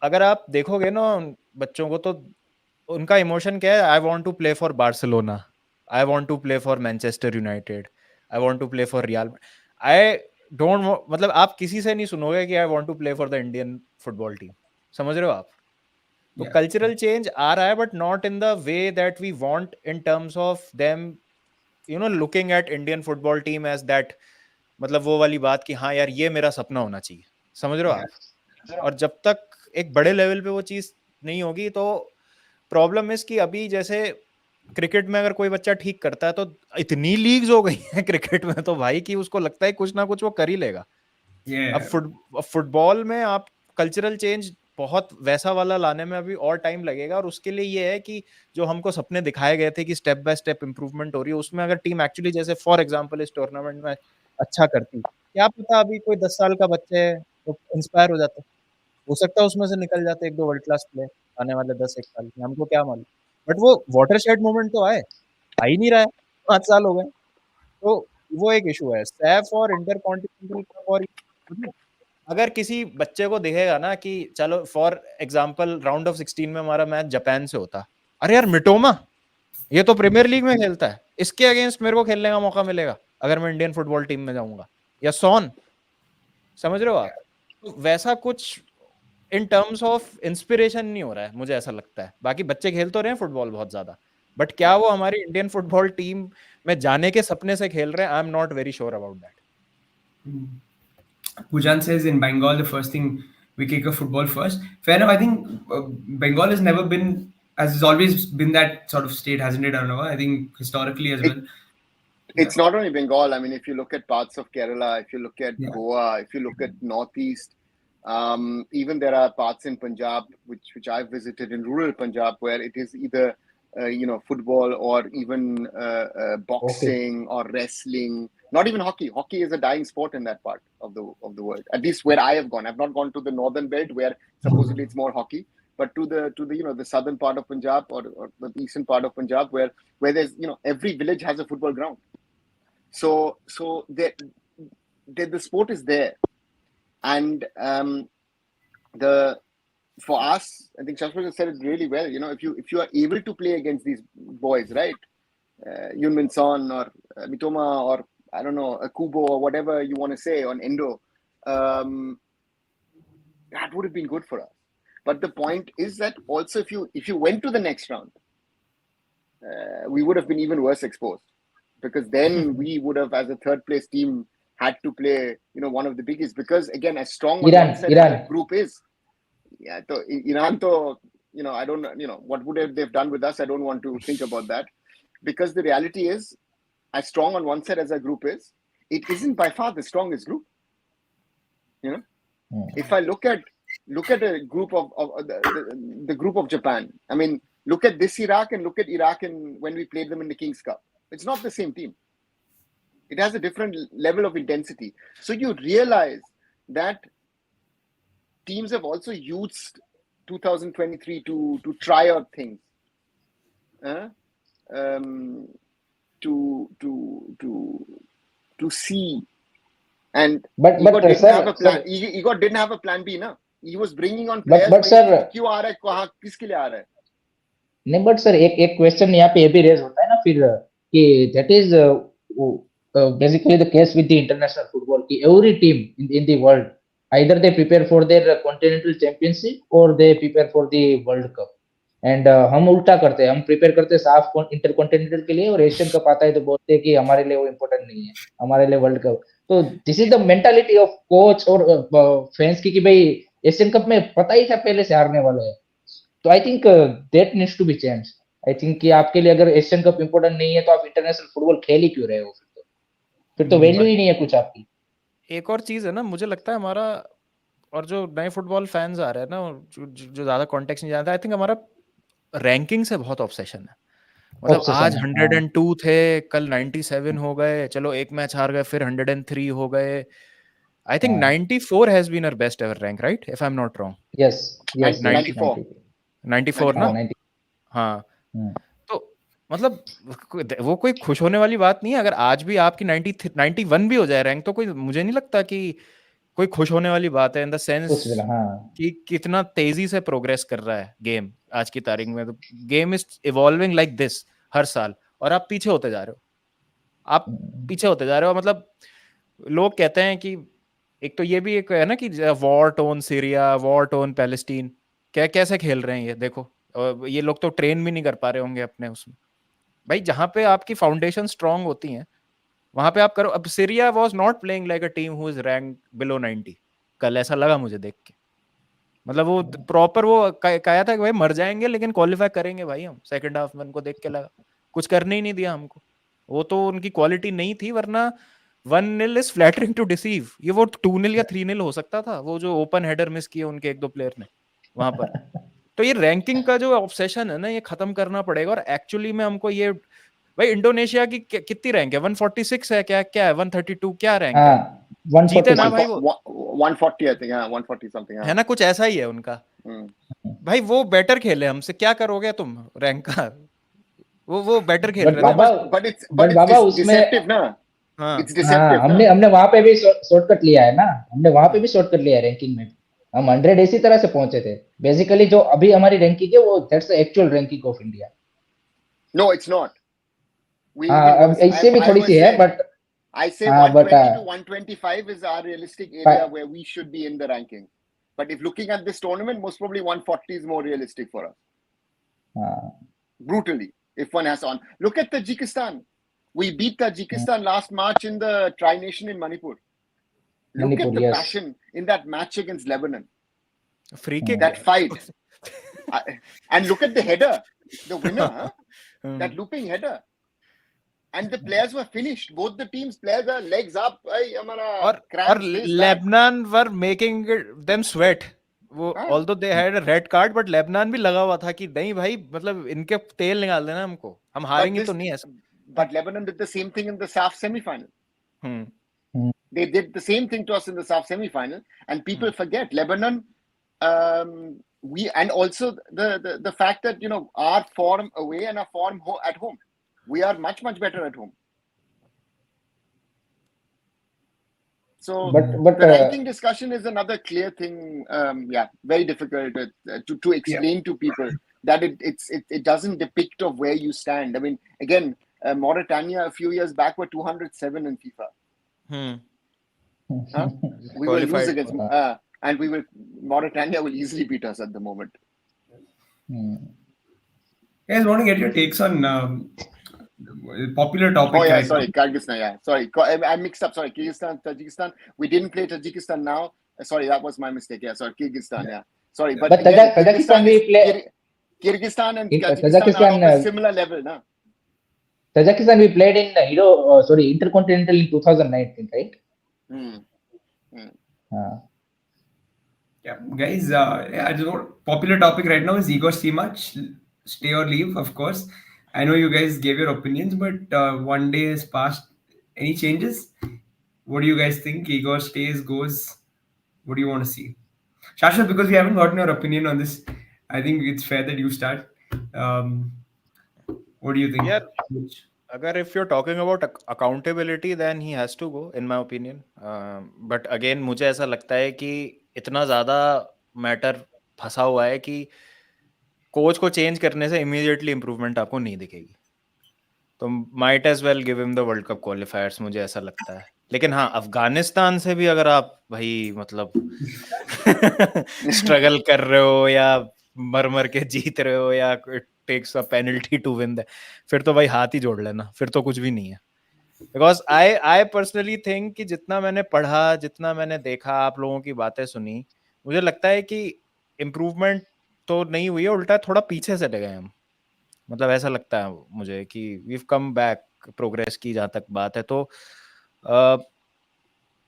अगर आप देखोगे ना बच्चों को, तो उनका इमोशन क्या है? I want to play for Barcelona, I want to play for Manchester United, I want to play for Real. I don't, मतलब आप किसी से नहीं सुनोगे कि I want to play for the Indian football team. समझ रहे हो आप? तो कल्चरल चेंज आ रहा है, but not in the way that we want, in terms of them you know looking at Indian football team as that. मतलब वो वाली बात कि हाँ यार ये मेरा सपना होना चाहिए. समझ रहे हो आप? और जब तक एक बड़े लेवल पे वो चीज नहीं होगी, तो प्रॉब्लम इज कि अभी जैसे क्रिकेट में अगर कोई बच्चा ठीक करता है, तो इतनी लीग्स हो गई है क्रिकेट में तो भाई, कि उसको लगता है कुछ ना कुछ वो कर ही लेगा. अब फुटबॉल में आप कल्चरल चेंज बहुत वैसा वाला लाने में अभी और टाइम लगेगा. और उसके लिए ये है कि जो हमको सपने दिखाए गए थे कि स्टेप बाय स्टेप इंप्रूवमेंट हो रही है, उसमें अगर टीम एक्चुअली, जैसे फॉर एग्जांपल इस टूर्नामेंट में अच्छा करती, क्या पता अभी कोई 10 साल का बच्चे है तो इंस्पायर हो जाता, हो सकता है उसमें से निकल जाते एक दो वर्ल्ड क्लास प्लेयर आने वाले 10-1 साल में, हमको क्या मालूम. बट वो वाटरशेड मोमेंट तो आए, आ ही नहीं रहा है. 5 साल हो गए. तो वो एक इशू है. सैफ और इंटर कॉन्टिनेंटल कप, और अगर किसी बच्चे को दिखेगा ना कि चलो फॉर एग्जांपल राउंड ऑफ 16 में हमारा मैच जापान से होता, अरे यार मिटोमा ये तो प्रीमियर लीग में खेलता है, इसके अगेंस्ट मेरे को खेलने का मौका मिलेगा अगर मैं इंडियन फुटबॉल टीम में जाऊंगा, या सोन. समझ रहे हो आप? तो वैसा कुछ इन टर्म्स ऑफ इंस्पिरेशन नहीं हो रहा है, मुझे ऐसा लगता है. बाकी बच्चे खेल तो रहे हैं फुटबॉल बहुत ज्यादा, बट क्या वो हमारी इंडियन फुटबॉल टीम में जाने के सपने से खेल रहे हैं? आई am not very sure about that. Pujan says in Bengal, the first thing we kick a football first. Fair enough. I think Bengal has never been, has always been that sort of state, hasn't it? I don't know. I think historically as well. It's not only Bengal. I mean, if you look at parts of Kerala, if you look at Goa, if you look at Northeast, even there are parts in Punjab, which I've visited in rural Punjab, where it is either football or even boxing or wrestling. Not even hockey. Hockey is a dying sport in that part of the world. At least where I have gone. I've not gone to the northern belt where supposedly it's more hockey, but to the the southern part of Punjab or the eastern part of Punjab where there's every village has a football ground. So the sport is there, and for us, I think Shashwat said it really well. If you are able to play against these boys, right? Yun Min Son or Mitoma or I don't know, a Kubo or whatever you want to say on Endo, that would have been good for us. But the point is that also if you went to the next round, we would have been even worse exposed, because then we would have, as a third place team, had to play one of the biggest, because again, as strong as the group is, so Iran to I don't what would they've done with us. I don't want to think about that, because the reality is, as strong on one side as our group is, it isn't by far the strongest group. If I look at a group of the group of Japan, I mean, look at this Iraq and look at Iraq when we played them in the King's Cup. It's not the same team. It has a different level of intensity. So you realize that teams have also used 2023 to try out things, to see. And Igor didn't have a plan B, na? He was bringing on players. But sir, क्यों आ रहा है, कहाँ, किसके लिए आ रहा है? नहीं, but sir एक क्वेश्चन यहाँ पे ये भी रेज होता है ना फिर, कि that is basically the case with the international football, ki every team in the world, either they prepare for their continental championship or they prepare for the world cup, and हम उल्टा करते हैं, हम प्रिपेयर करते हैं साफ intercontinental के लिए, और एशियन कप आता है तो बोलते हैं कि हमारे लिए वो इम्पोर्टेंट नहीं है, हमारे लिए वर्ल्ड कप. तो this is the mentality of coach और फैंस की, कि भाई एशियन कप में पता ही था पहले से हारने वाले हैं. तो I think that needs to be change. I think कि आपके लिए अगर एशियन कप इम्पोर्टेंट नहीं है तो आप इंटरनेशनल फुटबॉल खेल ही क्यों रहे हो? फिर तो वैल्यू ही नहीं है कुछ आपकी। एक और चीज है ना, मुझे लगता है हमारा, और जो नए फुटबॉल फैंस आ रहे हैं ना, जो ज्यादा कॉन्टेक्स्ट नहीं जानता, आई थिंक हमारा रैंकिंग से बहुत ऑब्सेशन है। मतलब ऑब्सेशन आज है, 102 थे, कल 97 हो गए, चलो एक मैच हार गए, फिर 103 हो गए। I think 94 has been our best ever rank, right, if I am not wrong. Yes yes yes 94 94 ना? 94 हाँ, तो मतलब वो कोई खुश होने वाली बात नहीं है। अगर आज भी आपकी 91 भी हो जाए रैंक, तो कोई, मुझे नहीं लगता कि कोई खुश होने वाली बात है, इन द सेंस कि कितना तेजी से प्रोग्रेस कर रहा है गेम आज की तारीख में। तो game is evolving like this हर साल, और आप पीछे होते जा रहे हो, आप पीछे होते जा रहे हो। मतलब लोग कहते हैं कि एक तो ये भी एक है ना कि war tone Syria, war tone Palestine, क्या कैसे खेल रहे हैं ये देखो। और ये लोग तो ट्रेन भी नहीं कर पा रहे होंगे अपने उसमें। भाई जहाँ पे आपकी फाउंडेशन स्ट्रांग होती हैं वहां पे आप करो। अब Syria was not playing like a team who is rank below 90 कल, ऐसा लगा मुझे देख के। मतलब वो प्रॉपर वो कहा था कि भाई मर जाएंगे लेकिन क्वालिफाई करेंगे भाई हम। सेकंड हाफ में उनको देख के लगा कुछ करने ही नहीं दिया हमको। वो तो उनकी क्वालिटी नहीं थी, वरना 1-0 इज फ्लैटरिंग टू डिसीव। ये वो 2-0 या 3-0 हो सकता था, वो जो ओपन हेडर मिस किए उनके एक दो प्लेयर ने वहां पर। तो ये रैंकिंग का जो ऑब्सेशन है ना, ये खत्म करना पड़ेगा। और एक्चुअली में हमको ये, भाई इंडोनेशिया की कितनी रैंक है? 146 है क्या? क्या है 132? क्या रैंक है? जीते ना भाई वो 140 आई थिंक, हां 140 समथिंग, है ना, कुछ ऐसा ही है उनका। भाई वो बेटर खेले हमसे, क्या करोगे तुम रैंक का? वो बेटर खेल रहे थे but it's बाबा उसमें deceptive ना, हाँ it's deceptive ना। हमने वहां पे भी शॉर्टकट लिया है ना, हमने वहां पे भी शॉर्टकट लिया है रैंकिंग में। हम 100 इसी तरह से पहुंचे थे। बेसिकली जो अभी हमारी रैंकिंग है वो that's the actual ranking of India. No, it's not. We will lose. इससे भी I थोड़ी always सी है, say, बट I say हाँ, 120 to 125 is our realistic area where we should be in the ranking. But if looking at this tournament, most probably 140 is more realistic for us. Brutally, if one has on. Look at Tajikistan. We beat Tajikistan last March in the Tri-Nation in Manipur. Look at the passion in that match against Lebanon. Free kick. That fight. And look at the header, the winner, that looping header. And the players were finished. Both the teams' players are legs up. और Lebanon were making them sweat. वो although they had a red card, but Lebanon भी लगा हुआ था कि नहीं भाई, मतलब इनके तेल निकाल देना हमको, हम हारेंगे तो नहीं ऐसा। But Lebanon did the same thing in the SAF semi-final. They did the same thing to us in the SAF semi-final, and people forget Lebanon. We, and also the fact that our form away and our form at home, we are much better at home. So but the ranking discussion is another clear thing. Very difficult to explain to people that it doesn't depict of where you stand. I mean, again, Mauritania a few years back were 207 in FIFA. We will lose against and Mauritania will easily beat us at the moment. Guys, want to get your takes on popular topic. Oh yeah, right sorry, now. Kyrgyzstan. Yeah, sorry, I mixed up. Sorry, Kyrgyzstan, Tajikistan. We didn't play Tajikistan now. Sorry, that was my mistake. Yeah, sorry, Kyrgyzstan. Yeah, sorry, but again, Tajikistan we play. Kyrgyzstan and Tajikistan are of a similar level, na? Tajikistan we played in Intercontinental in 2019, right? Yeah, guys. I just want popular topic right now is Igor Stimac, stay or leave. Of course, I know you guys gave your opinions, but 1 day has passed. Any changes? What do you guys think? Igor stays, goes? What do you want to see? Shashwat, because we haven't gotten your opinion on this, I think it's fair that you start. What do you think? Yeah. अगर if you're talking about accountability, then he has to go, in my opinion. But again, मुझे ऐसा लगता है कि इतना ज़्यादा matter फंसा हुआ है कि कोच को चेंज करने से इमीडिएटली इम्प्रूवमेंट आपको नहीं दिखेगी। तो might as well give him the World Cup qualifiers, मुझे ऐसा लगता है। लेकिन हाँ, अफगानिस्तान से भी अगर आप भाई मतलब स्ट्रगल कर रहे हो या मर के जीत रहे हो या takes a penalty to win, फिर तो भाई हाथ ही जोड़ लेना, फिर तो कुछ भी नहीं है। बिकॉज आई पर्सनली थिंक कि जितना मैंने पढ़ा, जितना मैंने देखा, आप लोगों की बातें सुनी, मुझे लगता है कि इम्प्रूवमेंट तो नहीं हुई है, उल्टा थोड़ा पीछे चले गए हम। मतलब ऐसा लगता है मुझे कि वीव कम बैक, प्रोग्रेस की जहाँ तक बात है तो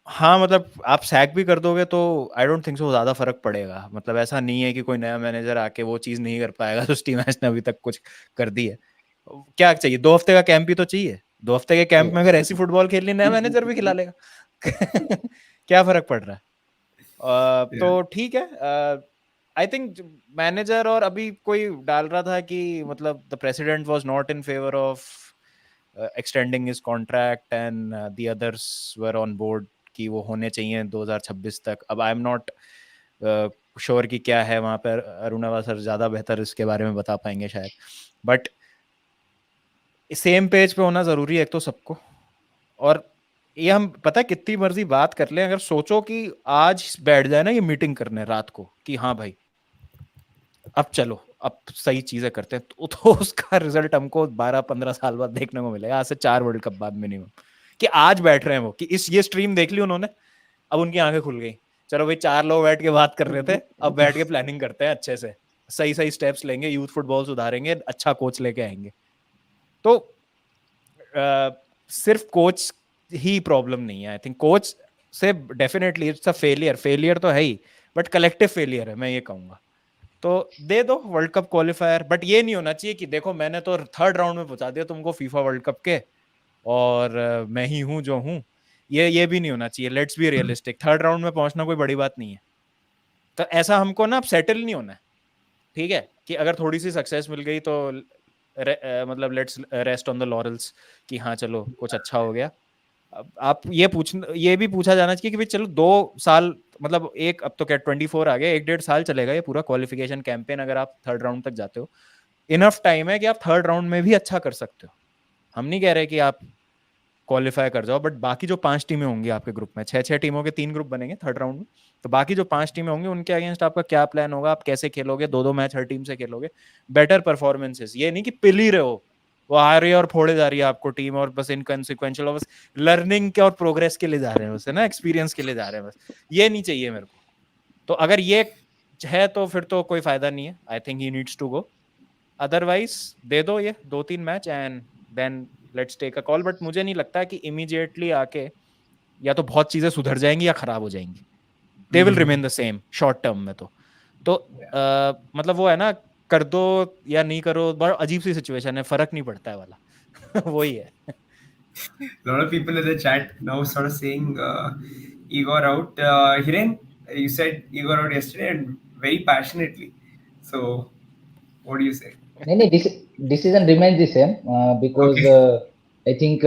हाँ मतलब आप सैक भी कर दोगे तो आई डोंट थिंक सो ज़्यादा फर्क पड़ेगा। मतलब ऐसा नहीं है कि कोई नया मैनेजर आके वो चीज़ नहीं कर पाएगा जो स्टीव मैच ने अभी तक कुछ कर दी है। क्या चाहिए, 2 हफ्ते का कैंप ही तो चाहिए। 2 हफ्ते के कैंप में अगर ऐसी फुटबॉल खेलनी, नया मैनेजर भी खिला लेगा। क्या फर्क पड़ रहा है? Yeah. तो ठीक है। आई थिंक मैनेजर, और अभी कोई डाल रहा था कि मतलब the president was not in favour of extending his contract and the others were on board कि वो होने चाहिए 2026 तक। अब आई एम नॉट श्योर कि क्या है वहां पर, अरुणावा सर ज्यादा बेहतर इसके बारे में बता पाएंगे शायद। बट सेम पेज पे होना जरूरी है एक तो सबको। और ये हम पता है कितनी मर्जी बात कर लें, अगर सोचो कि आज बैठ जाए ना ये मीटिंग करने रात को कि हाँ भाई अब चलो अब सही चीजें करते हैं, तो उसका रिजल्ट हमको 12-15 साल बाद देखने को मिलेगा, आज से 4 वर्ल्ड कप बाद मिनिमम। कि आज बैठ रहे हैं वो, कि इस ये स्ट्रीम देख ली उन्होंने, अब उनकी आंखें खुल गई, चलो भाई 4 लोग बैठ के बात कर रहे थे, अब बैठ के प्लानिंग करते हैं अच्छे से, सही सही स्टेप्स लेंगे, यूथ फुटबॉल सुधारेंगे, अच्छा कोच लेके आएंगे। तो सिर्फ कोच ही प्रॉब्लम नहीं है। आई थिंक कोच से डेफिनेटली इट्स अ फेलियर तो है ही, बट कलेक्टिव फेलियर है मैं ये कहूंगा। तो दे दो वर्ल्ड कप क्वालिफायर, बट ये नहीं होना चाहिए कि देखो मैंने तो 3rd राउंड में पहुंचा दिया तुमको फीफा वर्ल्ड कप के, और मैं ही हूं जो हूं। ये भी नहीं होना चाहिए। Let's be realistic, 3rd round में पहुंचना कोई बड़ी बात नहीं है। तो ऐसा हमको ना अब सेटल नहीं होना है, ठीक है, कि अगर थोड़ी सी सक्सेस मिल गई तो मतलब let's rest on the laurels कि हाँ चलो कुछ अच्छा हो गया। अब आप ये भी पूछा जाना चाहिए कि भाई चलो 2 साल, मतलब एक, अब तो क्या 24 आ गया, 1-1.5 साल चलेगा ये पूरा क्वालिफिकेशन कैंपेन, अगर आप 3rd राउंड तक जाते हो इनफ टाइम है कि आप 3rd राउंड में भी अच्छा कर सकते हो। हम नहीं कह रहे कि आप क्वालिफाई कर जाओ, बट बाकी जो 5 टीमें होंगी आपके ग्रुप में, 6-6 टीमों के 3 ग्रुप बनेंगे 3rd राउंड में, तो बाकी जो 5 टीमें होंगी उनके अगेंस्ट आपका क्या प्लान होगा, आप कैसे खेलोगे, 2-2 मैच हर टीम से खेलोगे, बेटर परफॉर्मेंसेस। ये नहीं कि पिल ही रहे हो, वो आ रही है और फोड़े जा रही है आपको टीम, और बस इनकॉन्सिक्वेंशियल, और बस लर्निंग के और प्रोग्रेस के लिए जा रहे हैं, बस है ना, एक्सपीरियंस के लिए जा रहे हैं, बस ये नहीं चाहिए मेरे को। तो अगर ये है तो फिर तो कोई फायदा नहीं है। I think he needs to go, otherwise दे दो ये 2-3 match and then let's take a call. But मुझे नहीं लगता कि इमीडिएटली आके या तो बहुत चीजें सुधर जाएंगी या खराब हो जाएंगी, they will remain the same short term में। तो मतलब वो है ना, कर दो या नहीं करो, बड़ा अजीब सी सिचुएशन है, फर्क नहीं पड़ता है वाला। वही है। A lot of people in the chat now sort of saying Igor out. Hiren, you said Igor out yesterday and very passionately. So, what do you say? नहीं नहीं, decision remain the same because Okay. I think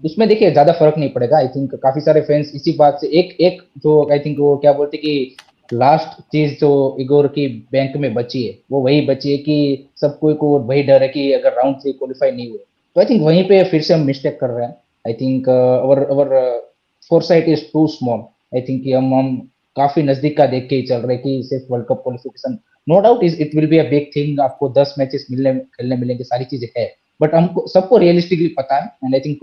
उसमें देखिए ज्यादा फर्क नहीं पड़ेगा। I think काफी सारे फैंस इसी बात से एक एक जो आई थिंक वो क्या बोलते कि लास्ट चीज जो इगोर की बैंक में बची है वो वही बची है कि सबको को वही डर है कि अगर राउंड से क्वालिफाई नहीं हुए तो आई थिंक वहीं पे फिर से हम मिस्टेक कर रहे हैं। I think our our foresight is too small. I think कि हम काफी नजदीक का देख के ही चल रहे हैं कि सिर्फ world cup qualification, no doubt is it will be a big thing, आपको 10 मैचेस मिलने खेलने मिलेंगे, सारी चीजें है, बट हमको सबको रियलिस्टिकली पता है एंड आई थिंक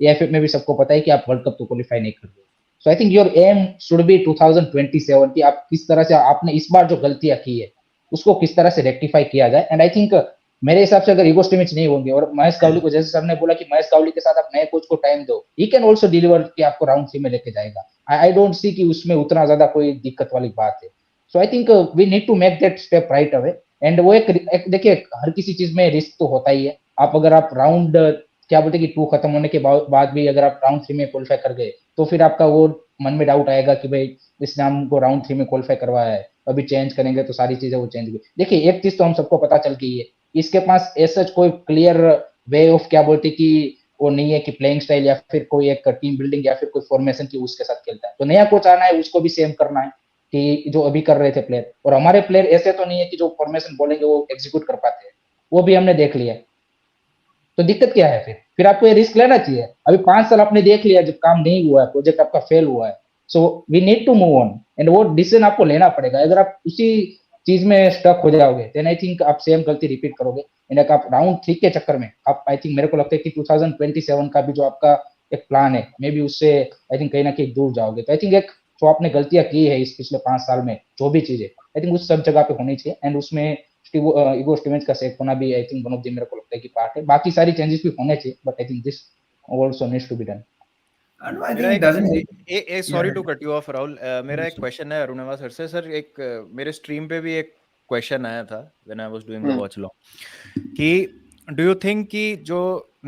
एएफएफ में भी सबको पता है कि आप वर्ल्ड कप तो क्वालिफाई नहीं कर रहे। So I think your aim should be 2027 की आप किस तरह से आपने इस बार जो गलतियां की है उसको किस तरह से रेक्टिफाई किया जाए। एंड आई थिंक मेरे हिसाब से अगर ईगो स्टिमिच नहीं होंगे और महेश कावली को, जैसे सर ने बोला कि महेश कावली के साथ आप नए कोच को टाइम दो, ही कैन ऑल्सो डिलीवर कि आपको राउंड 3 में लेके जाएगा। आई डोंट सी कि उसमें उतना ज्यादा कोई दिक्कत वाली बात है। So I think we need to make that step right away. And वो एक देखिए हर किसी चीज में रिस्क तो होता ही है। आप अगर आप राउंड क्या बोलते कि 2 खत्म होने के बाद भी अगर आप राउंड 3 में क्वालिफाई कर गए तो फिर आपका वो मन में डाउट आएगा कि भाई इसने हमको राउंड 3 में क्वालिफाई करवाया है, अभी चेंज करेंगे तो सारी चीजें वो चेंज हुई। देखिए एक चीज तो हम सबको पता चल गई है, इसके पास ऐसा कोई क्लियर वे ऑफ क्या बोलते कि वो नहीं है कि प्लेइंग स्टाइल या फिर कोई एक टीम बिल्डिंग या फिर कोई फॉर्मेशन की उसके साथ खेलता है। तो नया कोच आना है उसको भी सेम करना है कि जो अभी कर रहे थे प्लेयर, और हमारे प्लेयर ऐसे तो नहीं है कि जो फॉर्मेशन बोलेंगे वो एग्जीक्यूट कर पाते हैं, वो भी हमने देख लिया। तो दिक्कत क्या है फिर आपको ये रिस्क लेना चाहिए। अभी 5 साल आपने देख लिया, जब काम नहीं हुआ है, प्रोजेक्ट आपका फेल हुआ है, so we need to move on and वो डिसीजन आपको लेना पड़ेगा। अगर आप उसी चीज में स्टक हो जाओगे देन आई थिंक आप सेम गलती रिपीट करोगे एंड आप राउंड 3 के चक्कर में आप, आई थिंक मेरे को लगता है कि 2027 का भी जो आपका एक प्लान है मे बी उससे आई थिंक कहीं ना कहीं दूर जाओगे। तो आई थिंक एक जो आपने गलतियां की है इस पिछले 5 साल में, जो भी चीजें आई थिंक उस सब जगह पे होनी चाहिए एंड उसमें ईगो स्टीवेंस का सेफ होना भी I think one of the मेरे को लगता है कि पार्ट है. बाकी सारी चेंजेस भी होने चाहिए, but I think this also needs to be done. I मेरा think it doesn't. एक sorry to cut you off Rahul, मेरा एक क्वेश्चन है अरुणवा सर से. सर एक मेरे स्ट्रीम पे भी एक क्वेश्चन आया था when I was doing the watch long कि डू यू थिंक कि जो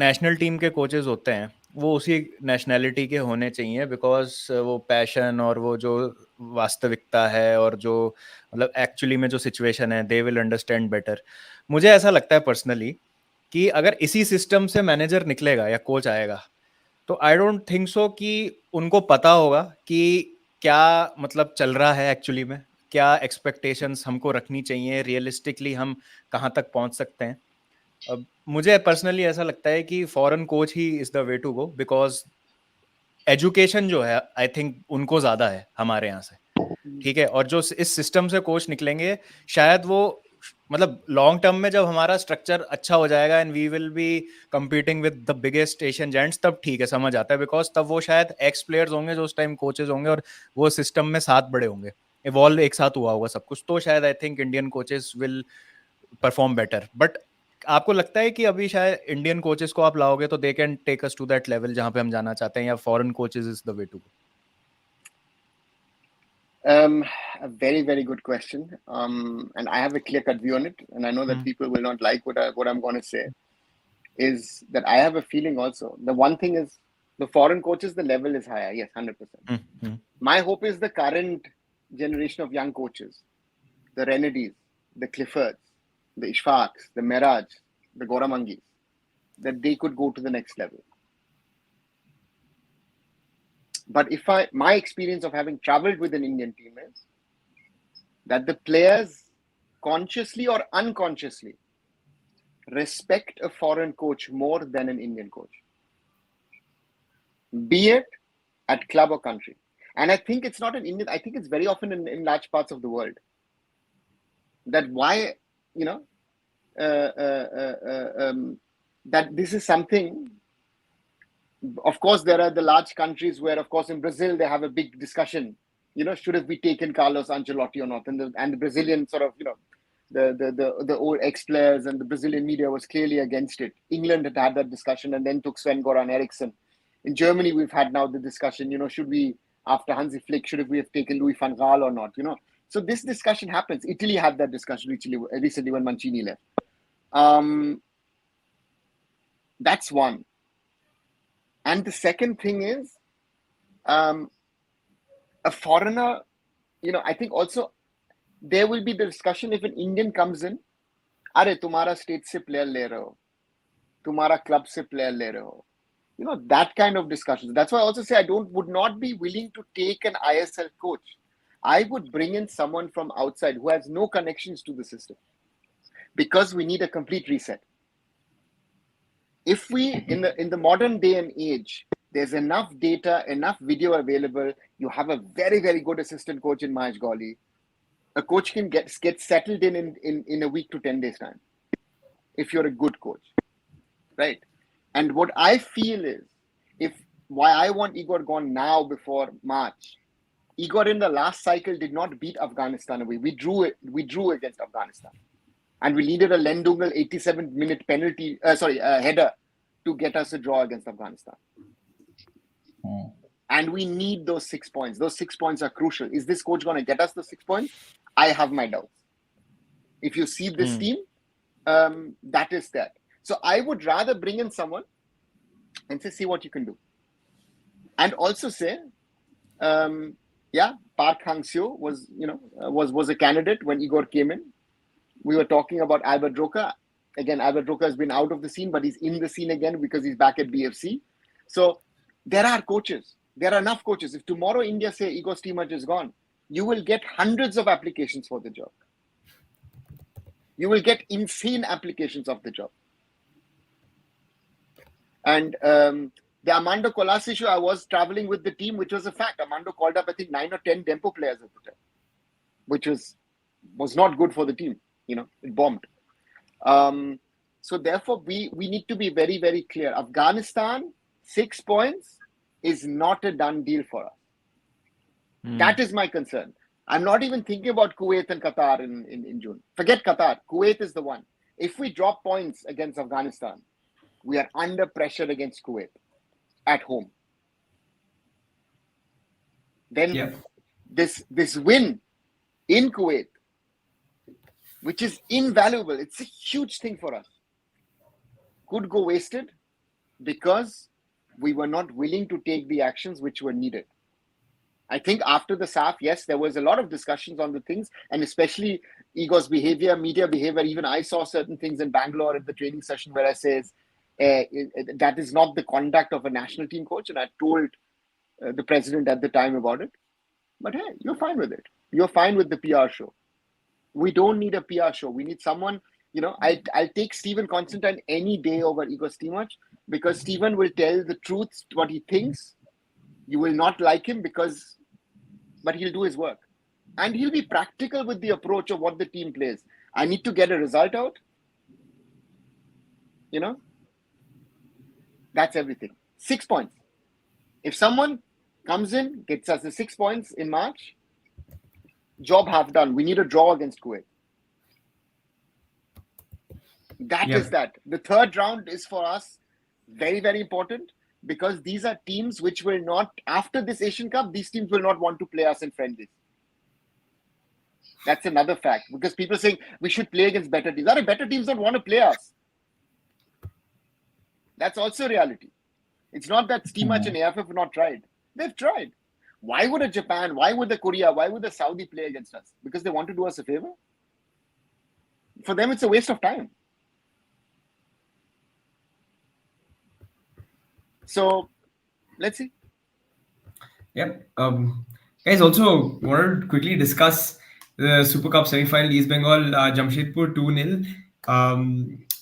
नेशनल टीम के कोचेस होते हैं वो उसी नेशनैलिटी के होने चाहिए, बिकॉज वो पैशन और वो जो वास्तविकता है और जो मतलब एक्चुअली में जो सिचुएशन है दे विल अंडरस्टैंड बेटर. मुझे ऐसा लगता है पर्सनली कि अगर इसी सिस्टम से मैनेजर निकलेगा या कोच आएगा तो आई डोंट थिंक सो कि उनको पता होगा कि क्या मतलब चल रहा है एक्चुअली में, क्या एक्सपेक्टेशंस हमको रखनी चाहिए, रियलिस्टिकली हम कहाँ तक पहुँच सकते हैं. अब मुझे पर्सनली ऐसा लगता है कि फॉरेन कोच ही is the way to go, because education जो है आई थिंक उनको ज़्यादा है हमारे यहाँ से. ठीक है, और जो इस सिस्टम से कोच निकलेंगे शायद वो मतलब लॉन्ग टर्म में जब हमारा स्ट्रक्चर अच्छा हो जाएगा and we will be competing with the biggest Asian giants, तब ठीक है समझ आता है, बिकॉज तब वो शायद एक्स प्लेयर्स होंगे जो उस टाइम कोचेज होंगे और वो सिस्टम में साथ बड़े होंगे, इवॉल्व एक साथ हुआ होगा सब कुछ, तो शायद I think Indian coaches will perform better. But आपको लगता है कि अभी शायद इंडियन कोचेस को आप लाओगे तो they can take us to that level जहां पे हम जाना चाहते हैं, या foreign coaches is the way to go? A very, very good question. And I have a clear-cut view on it, and I know that people will not like what I'm going to say. Is that I have a feeling also. The one thing is the foreign coaches, the level is higher. Yes, 100%. My hope is the current generation of young coaches, the Renedis, the Cliffords, the Ishfaqs, the Miraj, the Goramangis, that they could go to the next level. But my experience of having traveled with an Indian team is that the players consciously or unconsciously respect a foreign coach more than an Indian coach, be it at club or country. And I think it's not an Indian, I think it's very often in large parts of the world that why, you know, that this is something. Of course, there are the large countries where, of course, in Brazil, they have a big discussion, you know, should have we taken Carlos Ancelotti or not? And the Brazilian sort of, you know, the old ex-players and the Brazilian media was clearly against it. England had that discussion and then took Sven-Goran Eriksson. In Germany, we've had now the discussion, you know, should we, after Hansi Flick, should we have taken Louis van Gaal or not, you know? So this discussion happens. Italy had that discussion recently when Mancini left. That's one. And the second thing is, a foreigner, you know, I think also there will be the discussion if an Indian comes in, अरे तुम्हारा state से player ले रहे हो, तुम्हारा club से player ले रहे हो, you know, that kind of discussions. That's why I also say I would not be willing to take an ISL coach. I would bring in someone from outside who has no connections to the system, because we need a complete reset. If we, in the modern day and age, there's enough data, enough video available, you have a very, very good assistant coach in Mahesh Goli. A coach can get settled in a week to 10 days time, if you're a good coach, right? And what I feel is, why I want Igor gone now before March. Igor in the last cycle did not beat Afghanistan away. We drew against Afghanistan. And we needed a Lendungal 87-minute penalty, header to get us a draw against Afghanistan. And we need those 6 points. Those 6 points are crucial. Is this coach going to get us the 6 points? I have my doubts. If you see this team, that is that. So I would rather bring in someone and say, see what you can do. And also say, Park Hang-seo was a candidate when Igor came in. We were talking about Albert Roca. Again, Albert Roca has been out of the scene, but he's in the scene again because he's back at BFC. So there are coaches. There are enough coaches. If tomorrow India say Igor Stimac is gone, you will get hundreds of applications for the job. You will get insane applications of the job. And the Armando Colas issue, I was traveling with the team, which was a fact. Armando called up, I think, 9 or 10 Dempo players at the time, which was not good for the team. You know, it bombed. So therefore, we need to be very, very clear. Afghanistan, 6 points is not a done deal for us. That is my concern. I'm not even thinking about Kuwait and Qatar in June. Forget Qatar. Kuwait is the one. If we drop points against Afghanistan, we are under pressure against Kuwait at home. Then this win in Kuwait, which is invaluable, it's a huge thing for us, could go wasted because we were not willing to take the actions which were needed. I think after the SAF, yes, there was a lot of discussions on the things, and especially Igor's behavior, media behavior. Even I saw certain things in Bangalore at the training session where I says that is not the conduct of a national team coach, and I told the president at the time about it. But hey, you're fine with it. You're fine with the PR show. We don't need a PR show. We need someone, I'll take Stephen Constantine any day over Igor Stimac because Stephen will tell the truth, what he thinks. You will not like him but he'll do his work. And he'll be practical with the approach of what the team plays. I need to get a result out. That's everything. 6 points. If someone comes in, gets us the 6 points in March, job half done. We need a draw against Kuwait. That is that. The third round is for us very, very important because these are teams which will not, after this Asian Cup, these teams will not want to play us in friendlies. That's another fact because people are saying we should play against better teams. Better teams don't want to play us. That's also reality. It's not that Stimac and AFF have not tried. They've tried. Why would a Japan, why would the Korea, why would the Saudi play against us? Because they want to do us a favor? For them, it's a waste of time. So, let's see. Yep. Guys, also wanted to quickly discuss the Super Cup semi-final. East Bengal, Jamshedpur 2-0.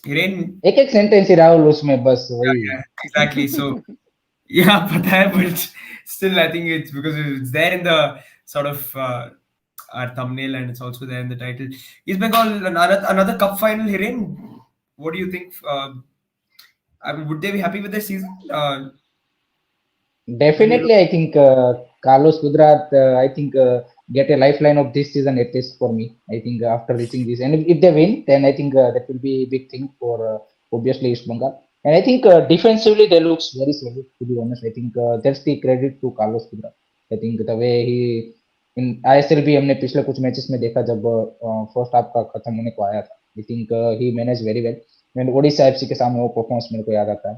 Hiren, एक sentence ही राहुल उसमें बस वही exactly. So yeah, but still I think it's because it's there in the sort of our thumbnail and it's also there in the title. East Bengal, another cup final. Hiren, what do you think? I mean, would they be happy with their season? Definitely, I think Carlos Kudrat, I think get a lifeline of this season at least for me. I think after reaching this, and if they win, then I think that will be a big thing for obviously East Bengal. And I think defensively they looks very solid. To be honest, I think that's the credit to Carlos Kudrat. I think the way he in ISL भी हमने पिछले कुछ matches में देखा जब first half का खत्म होने को आया था. I think he managed very well. And Odisha FC के सामने वो परफॉर्मेंस मेरे को याद आता है.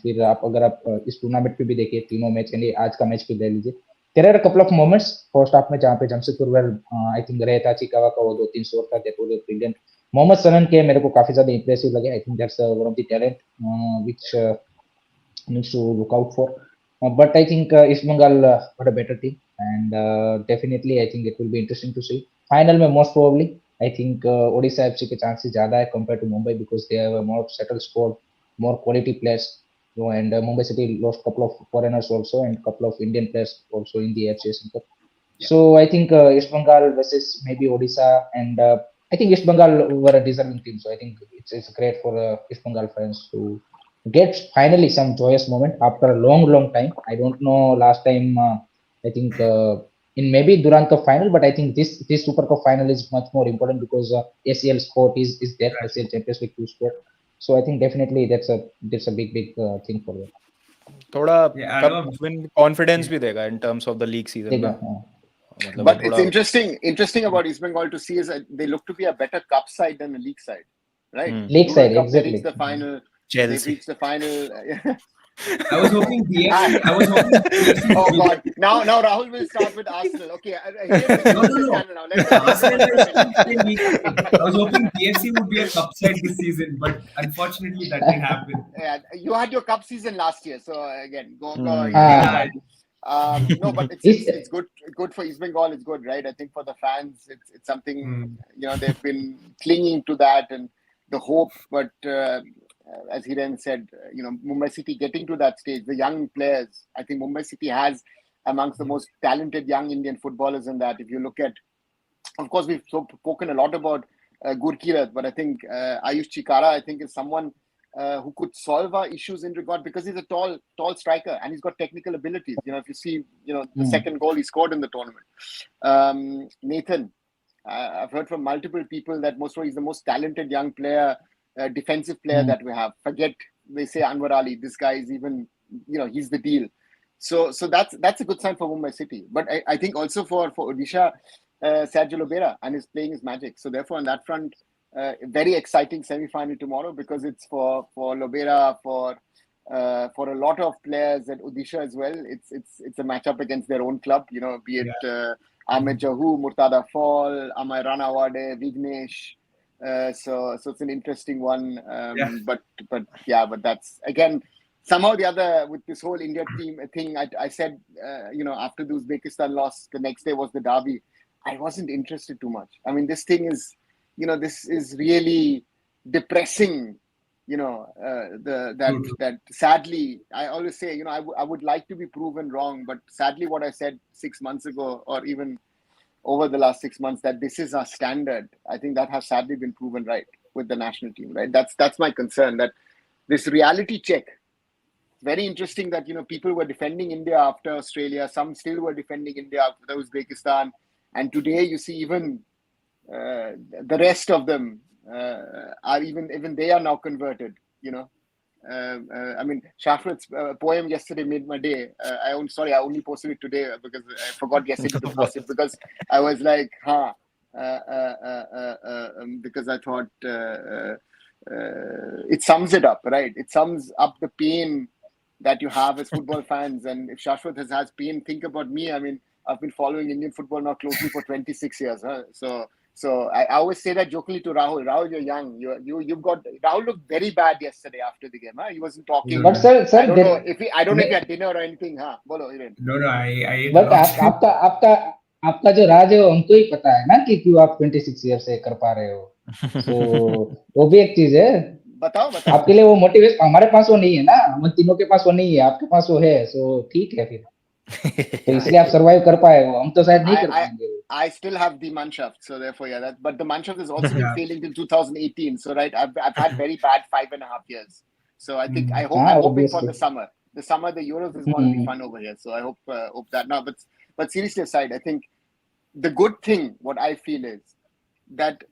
फिर अगर आप इस टूर्नामेंट पे भी देखिए तीनों मैच यानी आज का मैच भी ले लीजिए. There are a couple of moments first half में जहाँ पे जमशेदपुर वेल आई थिंक रहता चिकावा का वो 2-3 शॉट था दैट वाज ब्रिलियंट. मोहम्मद सनन के मेरे को काफी ज्यादा इंप्रेसिव लगे. I think that's one of the talent which needs to look out for. But I think East Bengal got a better team, and definitely I think it will be interesting to see. Final में most probably I think Odisha FC के chances ज़्यादा है compared to Mumbai because they have a more settled squad, more quality players. And Mumbai City lost couple of foreigners also and couple of Indian players also in the AFC Asian Cup. Yeah. So I think East Bengal versus maybe Odisha, and I think East Bengal were a deserving team. So I think it's great for East Bengal fans to get finally some joyous moment after a long time. I don't know last time. I think in maybe Durand Cup final, but I think this Super Cup final is much more important because ACL sport is there, ACL Champions League 2 sport. So I think definitely that's a big thing for them. थोड़ा cup win confidence भी देगा in terms of the league season. But it's interesting about East Bengal to see is that they look to be a better cup side than the league side, right? League side, exactly. They reached the final. Chelsea. They reached the final. I was hoping DFC. Oh God! Now Rahul will start with Arsenal. Okay, No. I was hoping DFC would be a cup side this season, but unfortunately that didn't happen. Yeah, you had your cup season last year, so again, go. No, but it's good for East Bengal. It's good, right? I think for the fans, it's something they've been clinging to that and the hope, but. As Hiren said, Mumbai City getting to that stage, the young players, I think Mumbai City has amongst the most talented young Indian footballers in that. If you look at, of course, we've spoken a lot about Gurkirat, but I think Ayush Chikara, I think is someone who could solve our issues in regard, because he's a tall striker and he's got technical abilities. If you see, the second goal he scored in the tournament. Nathan, I've heard from multiple people that most probably he's the most talented young player, defensive player that we have. Forget they say Anwar Ali. This guy is even, he's the deal. So that's a good sign for Mumbai City. But I think also for Odisha, Sergio Lobera and is playing his magic. So therefore, on that front, very exciting semi-final tomorrow, because it's for Lobera, for a lot of players at Odisha as well. It's a matchup against their own club. Be it Ahmed Jahu, Murtada Fall, Amay Ranawade, Vignesh. So it's an interesting one. But that's again. Somehow the other, with this whole India team thing, I said, after the Uzbekistan loss, the next day was the derby. I wasn't interested too much. I mean, this thing is, this is really depressing. That sadly, I always say, I would like to be proven wrong, but sadly, what I said 6 months ago, or even over the last 6 months, that this is our standard, I think that has sadly been proven right with the national team. Right, that's my concern. That this reality check. Very interesting that people were defending India after Australia. Some still were defending India after Uzbekistan, and today you see even the rest of them are even they are now converted. I mean, Shafrat's poem yesterday made my day. I only posted it today because I forgot yesterday to post it, because I was like, because I thought it sums it up, right? It sums up the pain that you have as football fans. And if Shashwat has pain, think about me. I mean, I've been following Indian football now closely for 26 years. So I always say that jokingly to Rahul. Rahul, you're young. You've got. Rahul looked very bad yesterday after the game. He wasn't talking. But sir, I don't know if he had dinner or anything. Bolo, Hiren. No, I ate but a lot. आपका जो राज है वो हमको ही पता है ना कि क्यों आप 26 ईयर से कर पा रहे हो. So वो भी एक चीज है. बताओ. आपके लिए वो मोटिवेशन, हमारे पास वो नहीं है ना. हम तीनों के पास वो नहीं है, आपके पास वो है. सो ठीक है फिर. तो इसलिए आप सर्वाइव कर पाए हो. हम तो शायद नहीं कर पाएंगे. I still have the Mannschaft, so therefore, but the Mannschaft has also been failing till 2018. So right, I've had very bad 5.5 years. So I think I'm hoping for the summer. The summer, the Euros is going to be fun over here. So I hope that now. But seriously aside, I think the good thing, what I feel is that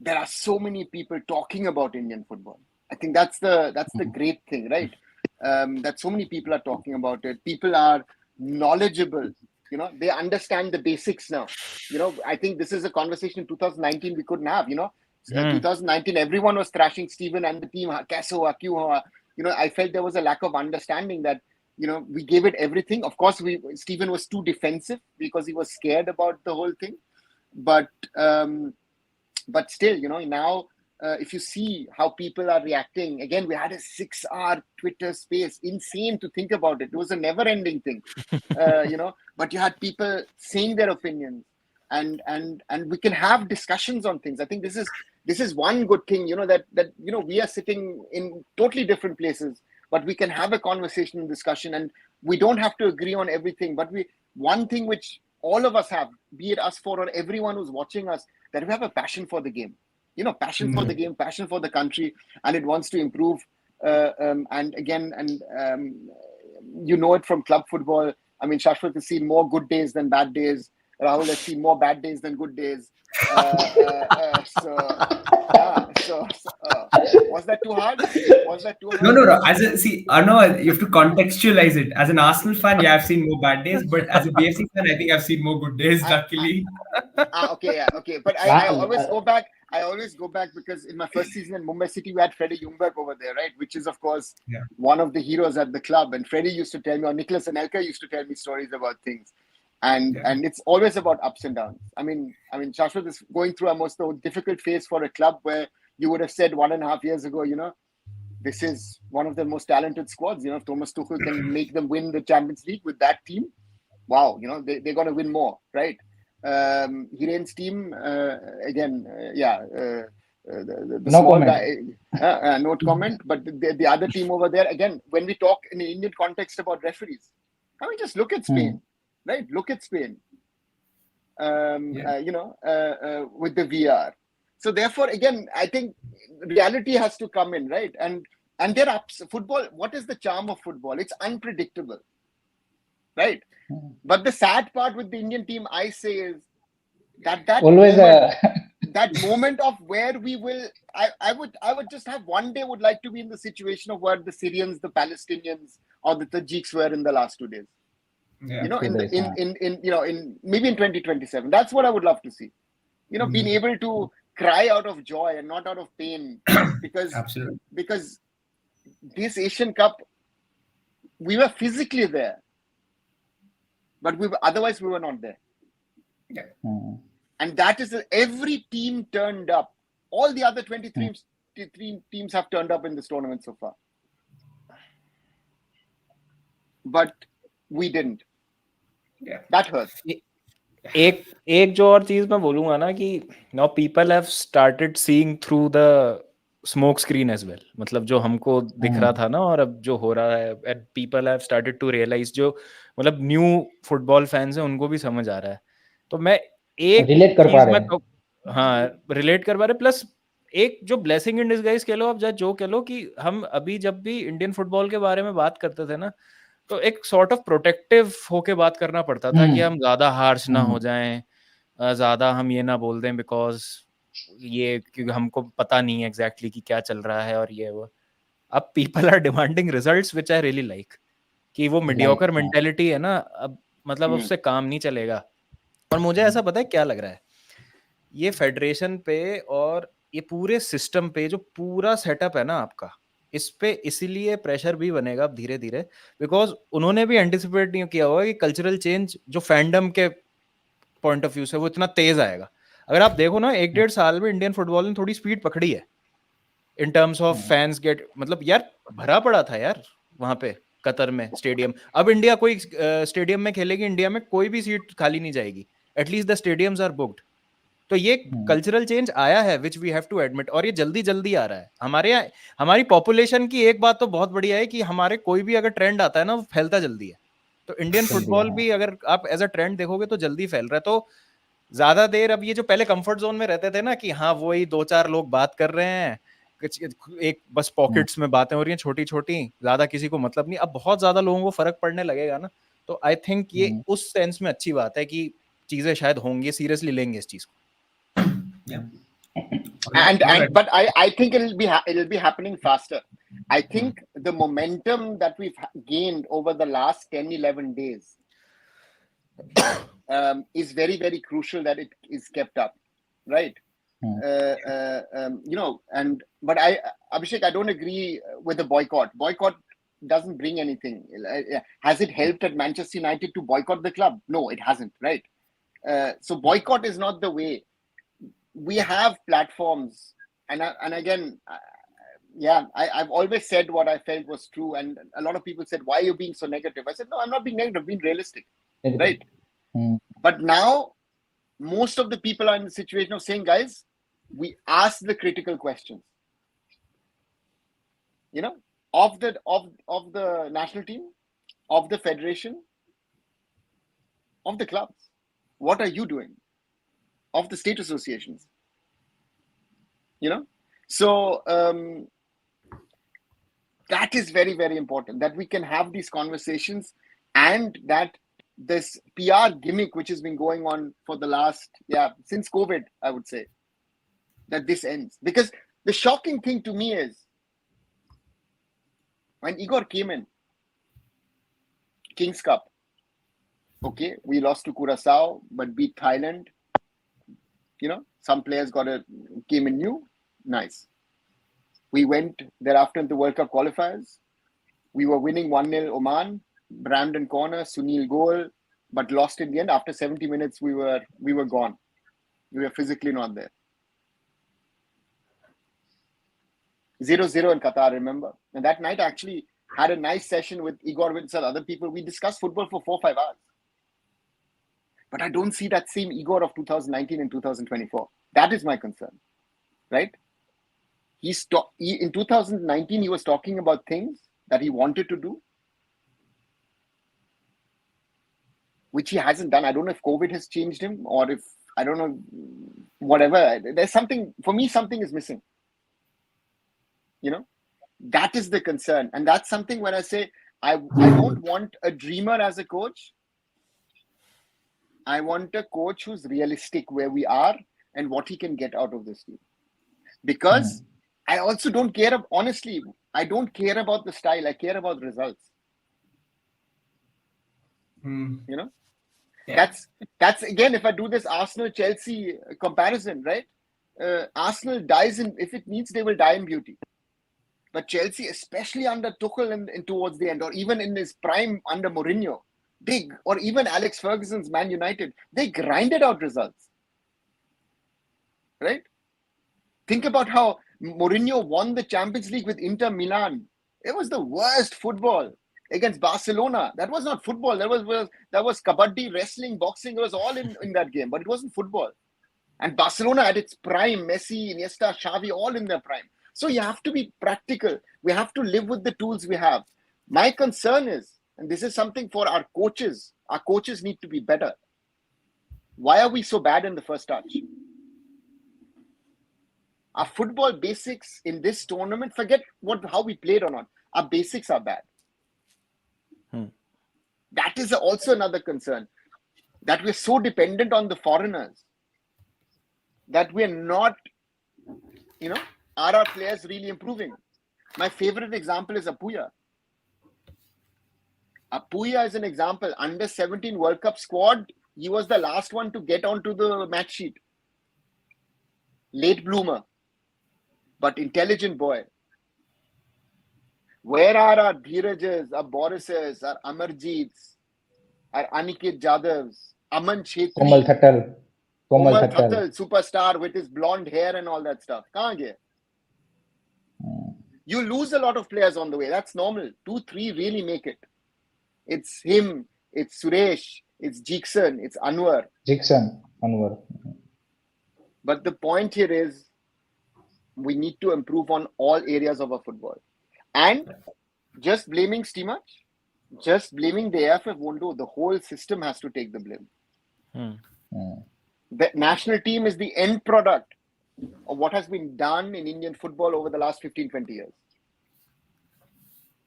there are so many people talking about Indian football. I think that's the great thing, right? That so many people are talking about it. People are knowledgeable. They understand the basics now. I think this is a conversation in 2019 we couldn't have. 2019, everyone was thrashing Steven and the team. Kaise hua, kyun hua? I felt there was a lack of understanding that, we gave it everything. Of course, Steven was too defensive because he was scared about the whole thing. But still, now, if you see how people are reacting, again, we had a 6-hour Twitter space. Insane to think about it. It was a never-ending thing, but you had people saying their opinions, and we can have discussions on things. I think this is one good thing, that we are sitting in totally different places, but we can have a conversation and discussion, and we don't have to agree on everything. But one thing which all of us have, be it us four or everyone who's watching us, that we have a passion for the game. Passion for the game, passion for the country, and it wants to improve. And again, it from club football. I mean, Shashwat has seen more good days than bad days. Rahul has seen more bad days than good days. So was that too hard? No. See, Arnav, you have to contextualize it. As an Arsenal fan, I've seen more bad days, but as a BFC fan, I think I've seen more good days. Luckily. Okay. But I always go back. Because in my first season in Mumbai City, we had Freddie Ljungberg over there, right? Which is, of course, one of the heroes at the club. And Freddie used to tell me, or Nicholas Anelka used to tell me stories about things. And it's always about ups and downs. I mean, Shashwat is going through a most difficult phase for a club where you would have said 1.5 years ago, this is one of the most talented squads. If Thomas Tuchel can make them win the Champions League with that team, wow, they're going to win more, right? Hiren's team, again, the no small comment. guy, no comment. But the other team over there, again, when we talk in the Indian context about referees, I mean, just look at Spain, right? Look at Spain, with the VR. So therefore, again, I think reality has to come in, right? And And they're football. What is the charm of football? It's unpredictable, right? But the sad part with the Indian team, I say, is that always that moment of where we will. I would just have one day would like to be in the situation of where the Syrians, the Palestinians, or the Tajiks were in the last 2 days. Yeah. You know, 2 days, in maybe in 2027. That's what I would love to see. You know, being able to cry out of joy and not out of pain, because Absolutely. This Asian Cup, we were physically there, but otherwise we were not there. Yeah. And that is every team turned up. All the other 23 teams have turned up in this tournament so far, but we didn't. Yeah. That hurts. एक जो और चीज मैं बोलूंगा ना कि now people have started seeing through the smoke screen as well, मतलब जो हमको दिख रहा था ना और अब जो हो रहा है, and people have started to realise, जो मतलब न्यू फुटबॉल फैंस हैं उनको भी समझ आ रहा है. तो मैं एक रिलेट कर पा चीज रहे मैं हैं. हाँ रिलेट कर पा रहे, प्लस एक जो ब्लेसिंग इन डिसगाइज कह लो आप, जो कह लो, कि हम अभी जब भी इंडियन फुटबॉल के बारे में बात करते थे ना, तो एक सॉर्ट ऑफ प्रोटेक्टिव होके बात करना पड़ता था कि हम ज्यादा हार्श ना हो जाएं, ज्यादा हम ये ना बोल दें, बिकॉज ये क्योंकि हमको पता नहीं है एग्जैक्टली कि क्या चल रहा है और ये वो. अब people are demanding results which I really like, कि वो मीडियोकर मेंटेलिटी है ना, अब मतलब उससे काम नहीं चलेगा. और मुझे ऐसा पता है क्या लग रहा है, ये फेडरेशन पे और ये पूरे सिस्टम पे जो पूरा सेटअप है ना आपका, इस पे इसीलिए प्रेशर भी बनेगा अब धीरे धीरे, बिकॉज उन्होंने भी एंटिसिपेट नहीं किया होगा कि कल्चरल चेंज जो फैंडम के पॉइंट ऑफ व्यू से वो इतना तेज आएगा. अगर आप देखो ना, 1-1.5 साल में इंडियन फुटबॉल ने थोड़ी स्पीड पकड़ी है in terms of fans gate, मतलब यार भरा पड़ा था यार वहां पे कतर में स्टेडियम. अब इंडिया कोई स्टेडियम में खेलेगी, इंडिया में कोई भी सीट खाली नहीं जाएगी, at least the stadiums are booked. तो ये कल्चरल चेंज आया है which we have to admit, और ये जल्दी जल्दी आ रहा है. हमारे यहाँ हमारी पॉपुलेशन की एक बात तो बहुत बढ़िया है कि हमारे कोई भी अगर ट्रेंड आता है ना वो फैलता जल्दी है. तो इंडियन फुटबॉल भी अगर आप एज अ ट्रेंड देखोगे तो जल्दी फैल रहा है. तो ज्यादा देर अब ये जो पहले कंफर्ट जोन में रहते थे ना कि हाँ वही 2-4 लोग बात कर रहे हैं, एक बस पॉकेट्स में बातें हो रही हैं छोटी छोटी, ज्यादा किसी को मतलब नहीं, अब बहुत ज्यादा लोगों को फर्क पड़ने लगेगा ना. तो आई थिंक ये उस सेंस में अच्छी बात है कि चीजें शायद होंगी, सीरियसली लेंगे इस चीज को. Yeah. But I think it'll be happening faster. I think the momentum that we've gained over the last 10-11 days is very, very crucial that it is kept up, right? You know, but Abhishek, I don't agree with the boycott. Boycott doesn't bring anything. Has it helped at Manchester United to boycott the club? No, it hasn't, right? So boycott is not the way. We have platforms, and again, I've always said what I felt was true, and a lot of people said, "Why are you being so negative?" I said, "No, I'm not being negative. I'm being realistic, right?" But now, most of the people are in the situation of saying, "Guys, we ask the critical questions." You know, of the national team, of the federation, of the clubs. What are you doing? Of the state associations, you know, so that is very, very important, that we can have these conversations, and that this PR gimmick which has been going on for the last since COVID, I would say, that this ends. Because the shocking thing to me is when Igor came in, Kings Cup, okay, we lost to Curaçao but beat Thailand. You know, some players came in new. Nice. We went thereafter into the World Cup qualifiers. We were winning 1-0 Oman, Brandon corner, Sunil goal, but lost in the end. After 70 minutes, we were gone. We were physically not there. 0-0 in Qatar, remember? And that night I actually had a nice session with Igor, with some other people. We discussed football for 4-5 hours. But I don't see that same Igor of 2019 and 2024. That is my concern, right? In 2019, he was talking about things that he wanted to do, which he hasn't done. I don't know if COVID has changed him, or if, I don't know, whatever. There's something, for me, something is missing. You know, That is the concern. And that's something when I say I don't want a dreamer as a coach. I want a coach who's realistic where we are and what he can get out of this team. Because I also don't care, honestly, I don't care about the style. I care about results. You know? Yeah. That's again, if I do this Arsenal-Chelsea comparison, right? Arsenal dies if it needs, they will die in beauty. But Chelsea, especially under Tuchel and towards the end, or even in his prime under Mourinho, or even Alex Ferguson's Man United, they grinded out results. Right? Think about how Mourinho won the Champions League with Inter Milan. It was the worst football against Barcelona. That was not football. That was kabaddi, wrestling, boxing. It was all in that game, but it wasn't football. And Barcelona at its prime, Messi, Iniesta, Xavi, all in their prime. So you have to be practical. We have to live with the tools we have. My concern is, and this is something for our coaches need to be better. Why are we so bad in the first touch? Our football basics in this tournament, forget how we played or not. Our basics are bad. That is also another concern. That we're so dependent on the foreigners. That we're not, are our players really improving? My favorite example is Apuya. Apuya is an example. Under 17 World Cup squad, he was the last one to get onto the match sheet. Late bloomer, but intelligent boy. Where are our Dheerajas, our Borises, our Amarjeets, our Aniket Jadavs, Aman Chhetri, Komal Thattal, superstar with his blonde hair and all that stuff. Kahan gaya? You lose a lot of players on the way. That's normal. 2-3 really make it. It's him, it's Suresh, it's Jikson, it's Anwar. But the point here is we need to improve on all areas of our football. And just blaming Stimac, just blaming the AFF won't do. The whole system has to take the blame. The national team is the end product of what has been done in Indian football over the last 15-20 years.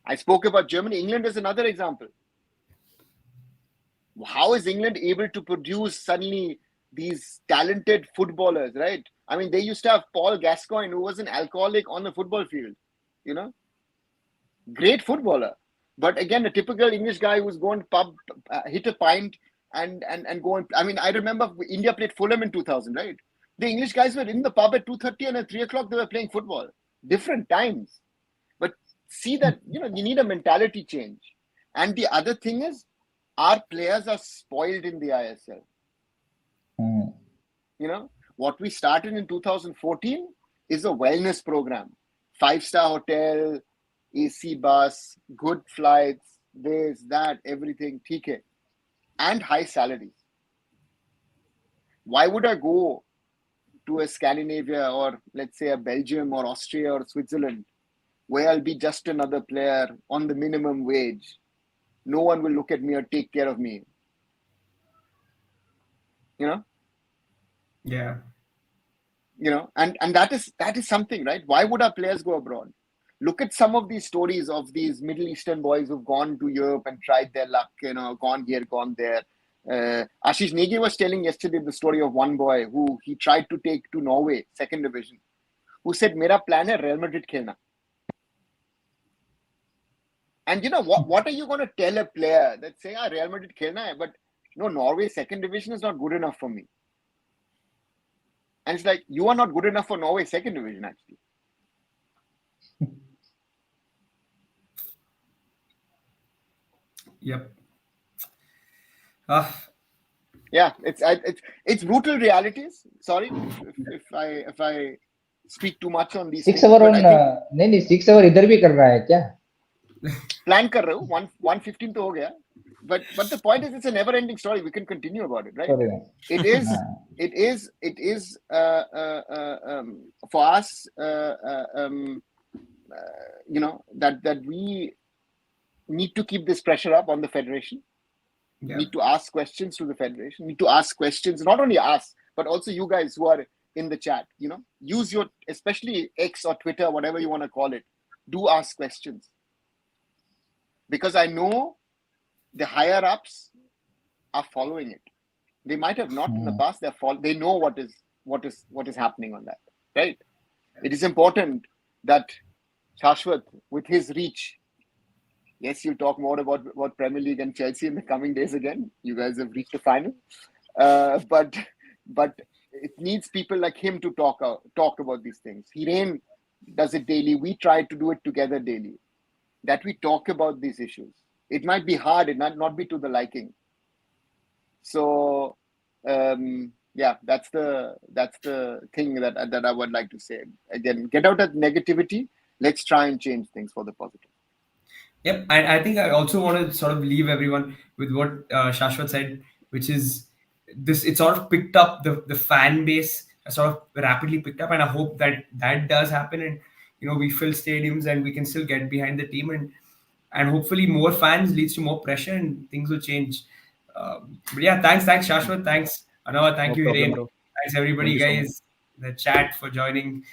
I spoke about Germany. England is another example. How is England able to produce suddenly these talented footballers, right? I mean, they used to have Paul Gascoigne, who was an alcoholic on the football field, Great footballer. But again, a typical English guy who's going to pub, hit a pint and go and... I mean, I remember India played Fulham in 2000, right? The English guys were in the pub at 2:30 and at 3 o'clock they were playing football. Different times. But see that, you need a mentality change. And the other thing is, our players are spoiled in the ISL. What we started in 2014 is a wellness program. 5-star hotel, AC bus, good flights, this, that, everything, TK. And high salaries. Why would I go to a Scandinavia or let's say a Belgium or Austria or Switzerland where I'll be just another player on the minimum wage? No one will look at me or take care of me. Yeah. And that is something, right? Why would our players go abroad? Look at some of these stories of these Middle Eastern boys who've gone to Europe and tried their luck, gone here, gone there. Ashish Negi was telling yesterday the story of one boy who he tried to take to Norway, second division, who said, "Mera plan hai Real Madrid khelna." And what are you going to tell a player that say, Real Madrid khelna hai, but no, Norway second division is not good enough for me. And it's like, you are not good enough for Norway second division, actually. Yep. Yeah, it's brutal realities. Sorry if I speak too much on these 6 things. hour on नहीं 6 hour इधर भी कर रहा है क्या? Plan कर रहा हूँ 1:15 तो हो गया. But the point is, it's a never-ending story. We can continue about it, right? Sorry. It is for us, that we need to keep this pressure up on the federation. Yeah. Need to ask questions to the federation. Need to ask questions, not only us, but also you guys who are in the chat. Use your, especially X or Twitter, whatever you want to call it. do ask questions, because I know the higher ups are following it. They might have not in the past. They know what is happening on that, right? It is important that Shashwat, with his reach, yes, you'll talk more about Premier League and Chelsea in the coming days again. You guys have reached the final, but it needs people like him to talk about these things. Hiren does it daily. We try to do it together daily. That we talk about these issues. It might be hard. It might not be to the liking. So yeah, that's the thing that I would like to say. Again, get out of negativity. Let's try and change things for the positive. Yep, and I think I also want to sort of leave everyone with what Shashwat said, which is this. It sort of picked up the fan base, sort of rapidly picked up, and I hope that does happen, and we fill stadiums and we can still get behind the team, and hopefully more fans leads to more pressure and things will change. But yeah, thanks Shashwat, thanks Anava, thank No you problem, Hiren, bro. thanks everybody Thank you so much. guys in the chat for joining.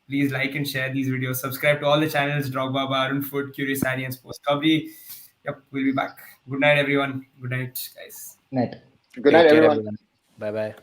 Please like and share these videos. Subscribe to all the channels: Drogba, Arun Food, Curious Harry, and SportsKhabri. Yep, we'll be back. Good night, everyone. Good night, guys. Night. Good night, Take care, everyone. everyone. Bye bye.